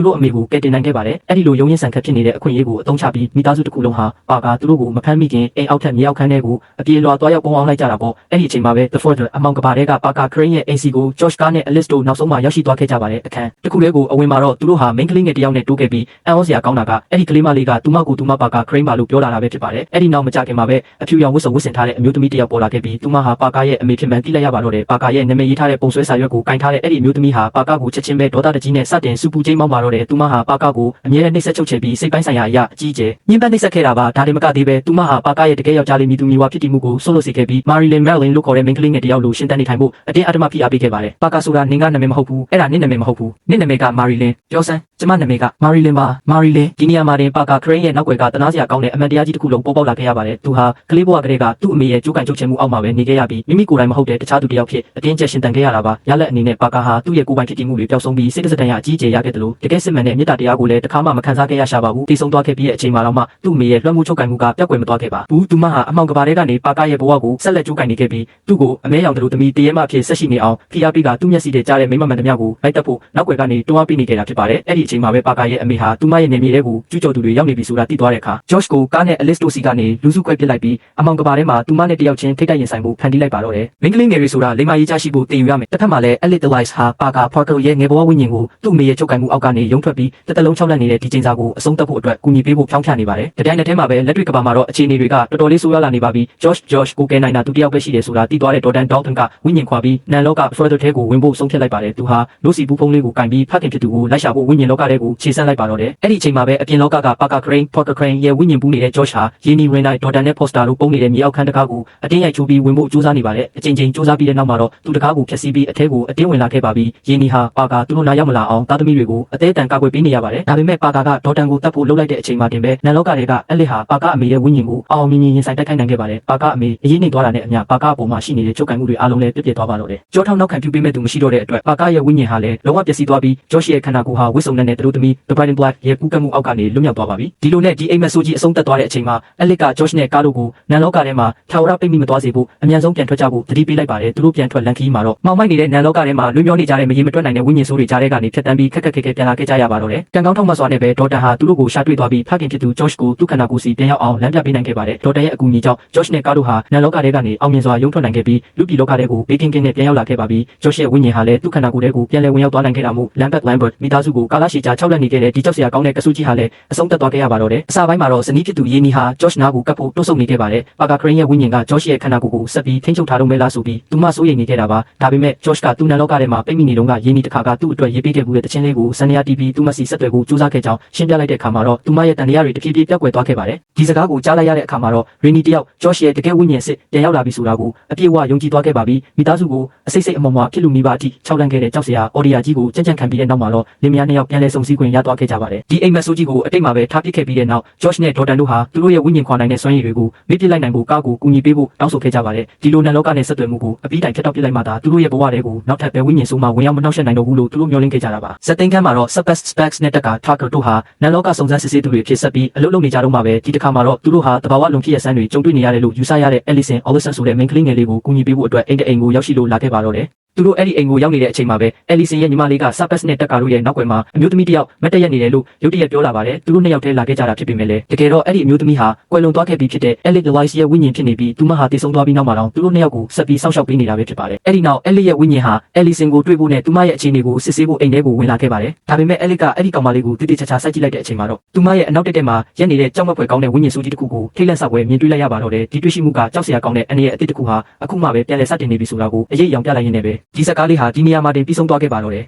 [SPEAKER 1] တို့အမေကိုကယ်တင်နိုင်ခဲ့ပါတယ်အဲ့ဒီလိုရုံးရင်ဆန်ခတ်ဖြစ်နေတဲ့အခွင့်အရေးကိုအသုံးချပြီးမိသားစုတစ်ခုလုံးဟာပါကာသူတို့ကိုမဖမ်းမိခင်အိမ်အောက်ထက်မြေအောက်ခန်းထဲကိုအပြေလွှာသွားရောက်ပုံအောင်လိုက်ကြတာပေါ့အဲ့ဒီအချိန်မှာပဲ The Forger အမောင်ကဘာတဲကပါကာ Crane ရဲ့ AC ကို Josh ကနဲ့ Alice တို့နောက်ဆုံးမှရောက်ရှိသွားခဲ့ကြပါတယ်အခန်းတစ်ခုလေးကိုအဝင်မှာတော့သူတို့ဟာ main ကလေးငယ်တစ်ယောက်နဲ့တိုးခဲ့ပြီးအံ့ဩစရာကောင်းတာကအဲ့ဒီကလေးမလေးကသူမကိုသူမပါကာ Crane ပါလို့ပြောလာတာပဲဖြစ်ပါတယ်အဲ့ဒီနောက်မကြခင်မှာပဲအဖြူရောင်ဝတ်စုံဝတ်ဆင်ထားတဲ့အမျိုးသမီးတစ်ယောက်ပေါ်လာခဲ့ပြီးသူမဟာပါကာရဲ့အမေဖြစ်မှန်းသိလိုက်ရပါတော့တယ်ပါကာရဲ့နာမည်ရေးထားတဲ့ပုံဆွဲစာရွက်ကိုကင်ထားတဲ့အဲ့ဒီအမျိုးသမီးဟာပါကာကိုချက်ချင်းပဲဒေါသတကြီးနဲ့စတင်စူပူချိန်မောင်းပါတော့တယ်သူမဟာပါကာကိုအမြဲတမ်းနှိပ်စက်ချုပ်ချယ်ပြီးစိတ်ပိုင်းဆိုင်ရာအရာအကြီးအကျယ်ညှဉ်းပန်းနှိပ်စက်ခဲ့တာပါဒါတင်မကသေးပဲသူမဟာပါကာရဲ့တကယ်ယောက်ျားလေးမိသူမိဝါဖြစ်တည်မှုကိုဆွလို့စေခဲ့ပြီး Marilyn Marilyn လို့ခေါ်တဲ့ main ကလေးငယ်တစ်ယောက်လိုရှင်းတန်းနေထိုင်ဖို့အတင်းအဓမ္မဖိအားပေးခဲ့ပါတယ်ပါကာဆိုတာနင်ကနာမည်မဟုတ်ဘူးအဲ့ဒါနင့်နာမည်မဟုတ်ဘူးနင့်နာမည်က Marilyn ပြောစမ်းကျမနာမည်က Marilyn ပါ Marilyn ဒီနေရာမှာတင်ပါကာ Crane ရဲ့နောက်ွယ်ကတနာစရာကောင်းတဲ့အမှန်တရားကြီးတစ်ခုလုံးပေါ်ပေါက်လာခဲ့ရပါတယ်သူဟာကလေးဘဝကလေးကသူ့အမေရဲ့ကြိုးကန်ချုပ်ချယ်မှုအောက်မှာပဲနေခဲ့ရပြီးမိမိကိုယ်တိုင်မဟုတ်တဲ့တခြားသူတစ်ယောက်ဖြစ်အတင်းကျပ်ရှင်တန်ခဲ့ရတာပါရလက်အနေနဲ့ပါကာဟာသူ့ရဲ့ကိုယ်ပိုင်ဖြစ်တည်မှုတွေပျောက်ဆုံးပြီးစိတ်တစတန်ရအကြီးအကျယ်ရခဲ့တယ်လို့တကယ်စစ်မှန်တဲ့မေတ္တာတရားကိုလည်းတစ်ခါမှမခံစားခဲ့ရရှာပါဘူးတည်ဆုံသွားခဲ့ပြီးတဲ့အချိန်မှာတော့မှသူ့အမေရဲ့လွှမ်းမိုးချုပ်ကန်မှုကပျောက်ကွယ်မသွားခဲ့ပါဘူးသူမဟာအမောင်ကဘာတဲကနေပါကာရဲ့ဘဝကိုဆက်လက်ကြိုးကန်နေခဲ့ပြီးသူ့ကိုအမဲရောင်တို့သမီးတရေမဖြစ်ဆက်ရှိနေအောင်ဖိအားပေးကသူ့မျက်စိတွေကြားတဲ့မိမမှန်သမျှကိုလိုက်တက်ဖို့နောက်ွယ်ကနေတွန်းအားပေးနေကြတာဖြစ်ပါတယ်အဲ့ဒီအချိန်မှာပဲပါကာရဲ့အမေဟာသူမရဲ့နေမြေတွေကိုကျူးကျော်သူတွေရောက်နေပြီဆိုတာသိသွားတဲ့အခါ Josh ကိုကားနဲ့ Alice တို့စီကနေလူစုခွဲပစ်လိုက်ပြီးအမောင်ကဘာထဲမှာသူမနဲ့တယောက်ချင်းထိတ်တိုက်ရင်ဆိုင်ဖို့ဖန်တီးလိုက်ပါတော့တယ်မိန်းကလေးငယ်တွေဆိုတာလိမ္မာရေးချရှိဖို့တည်ယူရမယ်တစ်ဖက်မှာလည်း Alice Elias ဟာပါကာ Parker ရဲ့ငယ်ဘဝဝိညာဉ်ကိုသူ့အမေရဲ့ချုပ်ကိုင်မှုအောက်ကနေရုံထွက်ပြီးတစ်သက်လုံးချောက်လန့်နေတဲ့ဒီချိန်စာကိုအဆုံးသတ်ဖို့အတွက်ကူညီပေးဖို့ဖြောင်းဖြနေပါတယ်တပြိုင်နက်တည်းမှာပဲလက်တွေ့ကဘာမှာတော့အခြေအနေတွေကတော်တော်လေးဆိုးရွားလာနေပါပြီ Josh ကိုကယ်နိုင်တာသူတယောက်ပဲရှိတယ်ဆိုတာသိသွားတဲ့ Jordan Dalton ကဝိညာဉ်ခွာပြီးနန်လောက Further ထဲကိုဝင်ဖို့ဆုံးဖြတ်လိုက်ပါတယ်သူဟာလို့စီဘူးဖုံးလေးကိုကင်ပြီးဖခင်ဖြစ်သူကိုလိုက်ရှာဖို့ဝိညာဉ်လောကထဲကိုခြေဆန့်လိုက်ပါတော့တယ်အဲ့ဒီအချိန်မှာပဲအပြင်လောကက Parker Crane Parker Crane ရဲ့ဝိညာဉ်ပူးနေတဲ့ Josh ဟာယင်းနီ Renai Jordan နဲ့ Foster တို့ပုံနေတဲ့မြေအောက်ခန်းတကားကိုအတင်းရိုက်ချိုးပြီးဝင်ဖို့ကြိုးစားနေပါတယ်အချိန်ချင်းကြိုးစားပြီးတဲ့နောက်မှာတော့သူတကားကိုဖျက်ဆီးပြီးအထဲကိုအတင်းဝင်လာခဲ့ပါပြီးယင်းနီဟာပါကာသူတို့နားရောက်မလာအောင်သားသမီးတွေကိုအသေးအတန်ကာကွယ်ပေးနေရပါတယ်ဒါပေမဲ့ပါကာကဒေါ်တန်ကိုတတ်ဖို့လှုပ်လိုက်တဲ့အချိန်မှာတင်ပဲနန်လောကတွေကအဲ့လစ်ဟာပါကာအမေရဲ့ဝိညာဉ်ကိုအောင်မြင်ရင်ဆိုင်တိုက်ခိုက်နိုင်ခဲ့ပါတယ်ပါကာအမေအရေးနေသွားတာနဲ့အမျှပါကာအပေါ်မှာရှိနေတဲ့ချုပ်ကန်မှုတွေအားလုံးလည်းပြည့်ပြည့်သွားပါတော့တယ်ကြောထောင်နောက်ခံပြုပေးမဲ့သူမရှိတော့တဲ့အတွက်ပါကာရဲ့ဝိညာဉ်ဟာလည်းလုံးဝပျက်စီးသွားပြီး Josh ရဲ့ခန္ဓာကိုယ်ဟာဝစ်စုံနဲ့သူတို့သမီး The Bright and Black ရဲ့ကူးကပ်မှုအောက်ကနေလွတ်မြောက်သွားပါပြီဒီလိုနဲ့ဒီအိမ်မက်ဆိုးကြီးအဆုံးသတ်သွားတဲ့အချိန်မှာအဲ့လစ်က Josh နဲ့ကားတို့ကိုနန်လောကထဲမှာထာဝရပိတ်မိမသွားစေဖို့အမြန်ဆုံးပြန်ထွက်ကြဖို့တတိပေးလိုက်ပါတယ်သူတို့ပြန်ထွက်လန်ခီးမှာတော့မောင်မိုက်နေတဲ့နန်လောကထဲမှာလွှမ်းမြောနေကြတဲ့မရေမတွက်နိုင်တဲ့ဝိညာဉ်ဆိုးတွေကြားထဲကနေဖြတ်တန်းပြီးခက်ခက်ခဲခဲပြန်လာခဲ့ကြရပါတော့တယ်ကံကောင်းထောက်မှစွာနဲ့ပဲဒေါ်တန်ဟာသူတို့ကိုရှာတွေ့သွားပြီးဖခင်ဖြစ်သူ Josh ကိုသူ့ခန္ဓာကိုယ်စီပြန်ရောက်အောင်လမ်းပြပေးနိုင်ခဲ့ပါတယ်ဒေါ်တန်ရဲ့အကူအညီကြောင့် Josh နဲ့ကားတို့ဟာနန်လောကထဲကနေအောင်မြင်စွာရုံထွက်နိုင်ခဲ့ပြီးလူပြည်လောကထဲကိုဘေးကင်းကင်းနဲ့ပြန်ရောက်လာခဲ့ပါပြီး Josh ရဲ့ဝိညာဉ်ဟာလည်းသူ့ခန္ဓာကိုယ်ထဲကိုပြန်လည်ဝင်ရောက်သွားနိုင်ခဲ့တာမို့ Lambert မိသားစုကိုကာလရှည်ကြာ၆လက်နေခဲ့တဲ့ဒီကြောက်စရာကောင်းတဲ့ကဆူကြီးဟာလည်းအဆုံးသတ်သွားခဲ့ရပါတော့တယ်အစပိုင်းမှာတော့ဇနီးဖြစ်သူယေနီဟာ Josh နာကိုကပ်ဖို့တွန့်ဆုတ်နေခဲ့ပါတယ်ပါကာ Crane ရဲ့ဝိညာဉ်က Josh ရဲ့ခန္ဓာကိုယ်ကိုဆက်ပြီးထိန်းချုပ်ထားတော့မဲလားဆိုပြီးသူမစိုးရိမ်နေခဲ့တာပါဒါပေမဲ့ Josh ကသူ့နန်လောကထဲမှာပိတ်မိနေတော့ကယေနီတစ်ခါကသူ့အတွက်ရေးပေးခဲ့မှုတဲ့တခြင်းလေးကိုစနေရ TV သူမစီဆက်သွယ်ကိုစူးစမ်းခဲ့ကြောင်းရှင်းပြလိုက်တဲ့အခါမှာတော့သူမရဲ့တန်တရားတွေတဖြည်းဖြည်းပြောက်ကွယ်သွားခဲ့ပါတယ်ဒီစကားကိုကြားလိုက်ရတဲ့အခါမှာတော့ Rainy တယောက် Josh ရဲ့တကယ်ဝိညာဉ်စစ်ပြန်ရောက်လာပြီဆိုတာကိုအပြည့်အဝယုံကြည်သွားခဲ့ပါပြီမိသားစုကိုအစိတ်စိတ်အမော်မွာဖြစ်လူမိဘအထိခြောက်လန့်ခဲ့တဲ့ကြောက်စရာအော်ဒီယာကြီးကိုကြံ့ကြံ့ခံပြီးတဲ့နောက်မှာတော့လင်မယားနှစ်ယောက်ပြန်လည်ဆုံစည်းခွင့်ရသွားခဲ့ကြပါတယ်ဒီအိမ်မက်ဆိုးကြီးကိုအတိတ်မှာပဲထားပစ်ခဲ့ပြီးတဲ့နောက် Josh နဲ့ Jordan တို့ဟာသူတို့ရဲ့ဝိညာဉ်ခွာနိုင်တဲ့စွမ်းရည်တွေကိုမေ့ပစ်လိုက်နိုင်ဖို့ကားကိုကူညီပေးဖို့တောင်းဆိုခဲ့ကြပါတယ်ဒီလိုနန်လောကနဲ့ဆက်သွယ်မှုကိုအပြီးတိုင်ဖြတ်တောက်ပစ်လိုက်မှသာသူတို့ရဲ့ဘဝတွေကိုနောက်ထပ်ပဲဝိညာဉ်ဆိုးမှဝင်ရောက်မနှောက်ယှက်နိုင်တော့ဘူးလို့သူတို့မျှော်လင့်ခဲ့ကြတာပါဇက်သိန်းကမ်းမှာတော့ Specs နဲ့တက်က Tucker တို့ဟာနန်လောကစုံစမ်းစစ်ဆေးသူတွေဖြစ်ဆက်ပြီးအလုပ်လုပ်နေကြတော့မှပဲဒီတစ်ခါမှာတော့သူတို့ဟာတဘာဝလွန်ဖြစ်ရဆန်းတွေကြုံတွေ့နေရတယ်လို့ယူဆရတဲ့ Allison ဆိုတဲ့ main ကလေးငယ်လေးကိုကူညီပေးဖို့အတွက်အိမ်တအိမ်ကိုရောက်ရှိလို့လာခဲ့ပါတော့တယ် သူတို့အဲ့ဒီအိမ်ကိုရောက်နေတဲ့အချိန်မှာပဲအဲလီဆင်ရဲ့ညီမလေးကဆာပတ်နဲ့တက်ကာတို့ရဲ့နောက်ွယ်မှာအမျိုးသမီးတစ်ယောက်မတ်တက်ရက်နေတယ်လို့ရုတ်တရက်ပြောလာပါတယ်သူတို့နှစ်ယောက်တည်းလာခဲ့ကြတာဖြစ်ပေမဲ့လည်းတကယ်တော့အဲ့ဒီအမျိုးသမီးဟာကွယ်လွန်သွားခဲ့ပြီးဖြစ်တဲ့ Elliot Device ရဲ့ဝိညာဉ်ဖြစ်နေပြီးသူမဟာတည်ဆုံသွားပြီးနောက်မှာတော့သူတို့နှစ်ယောက်ကိုဆက်ပြီးစောင့်ရှောက်ပေးနေတာပဲဖြစ်ပါတယ်အဲ့ဒီနောက် Elliot ရဲ့ဝိညာဉ်ဟာအဲလီဆင်ကိုတွေ့ဖို့နဲ့သူမရဲ့အခြေအနေကိုစစ်ဆေးဖို့အိမ်ထဲကိုဝင်လာခဲ့ပါတယ်ဒါပေမဲ့ Elliot ကအဲ့ဒီကောင်မလေးကိုတိတိကျကျစိုက်ကြည့်လိုက်တဲ့အချိန်မှာတော့သူမရဲ့အနောက်တက်တက်မှာရက်နေတဲ့ကြောက်မက်ဖွယ်ကောင်းတဲ့ဝိညာဉ်စုကြီးတစ်ခုကိုထိတ်လန့်စပွဲမြင်တွေ့လိုက်ရပါတော့တယ်ဒီတွေ့ရှိမှုကကြောက်စရာကောင်းတဲ့အနေရဲ့အသစ်တစ်ခုဟာအခုမှပဲပြန်လည်စတင်နေပြီဆိုတာကိုအရေးအယောင်ပြလိုက်ရင်းနဲ့ပဲဒီစကားလေးဟာဒီနေရာမှာတင်ပြီးဆုံးသွားခဲ့ပါတော့တယ်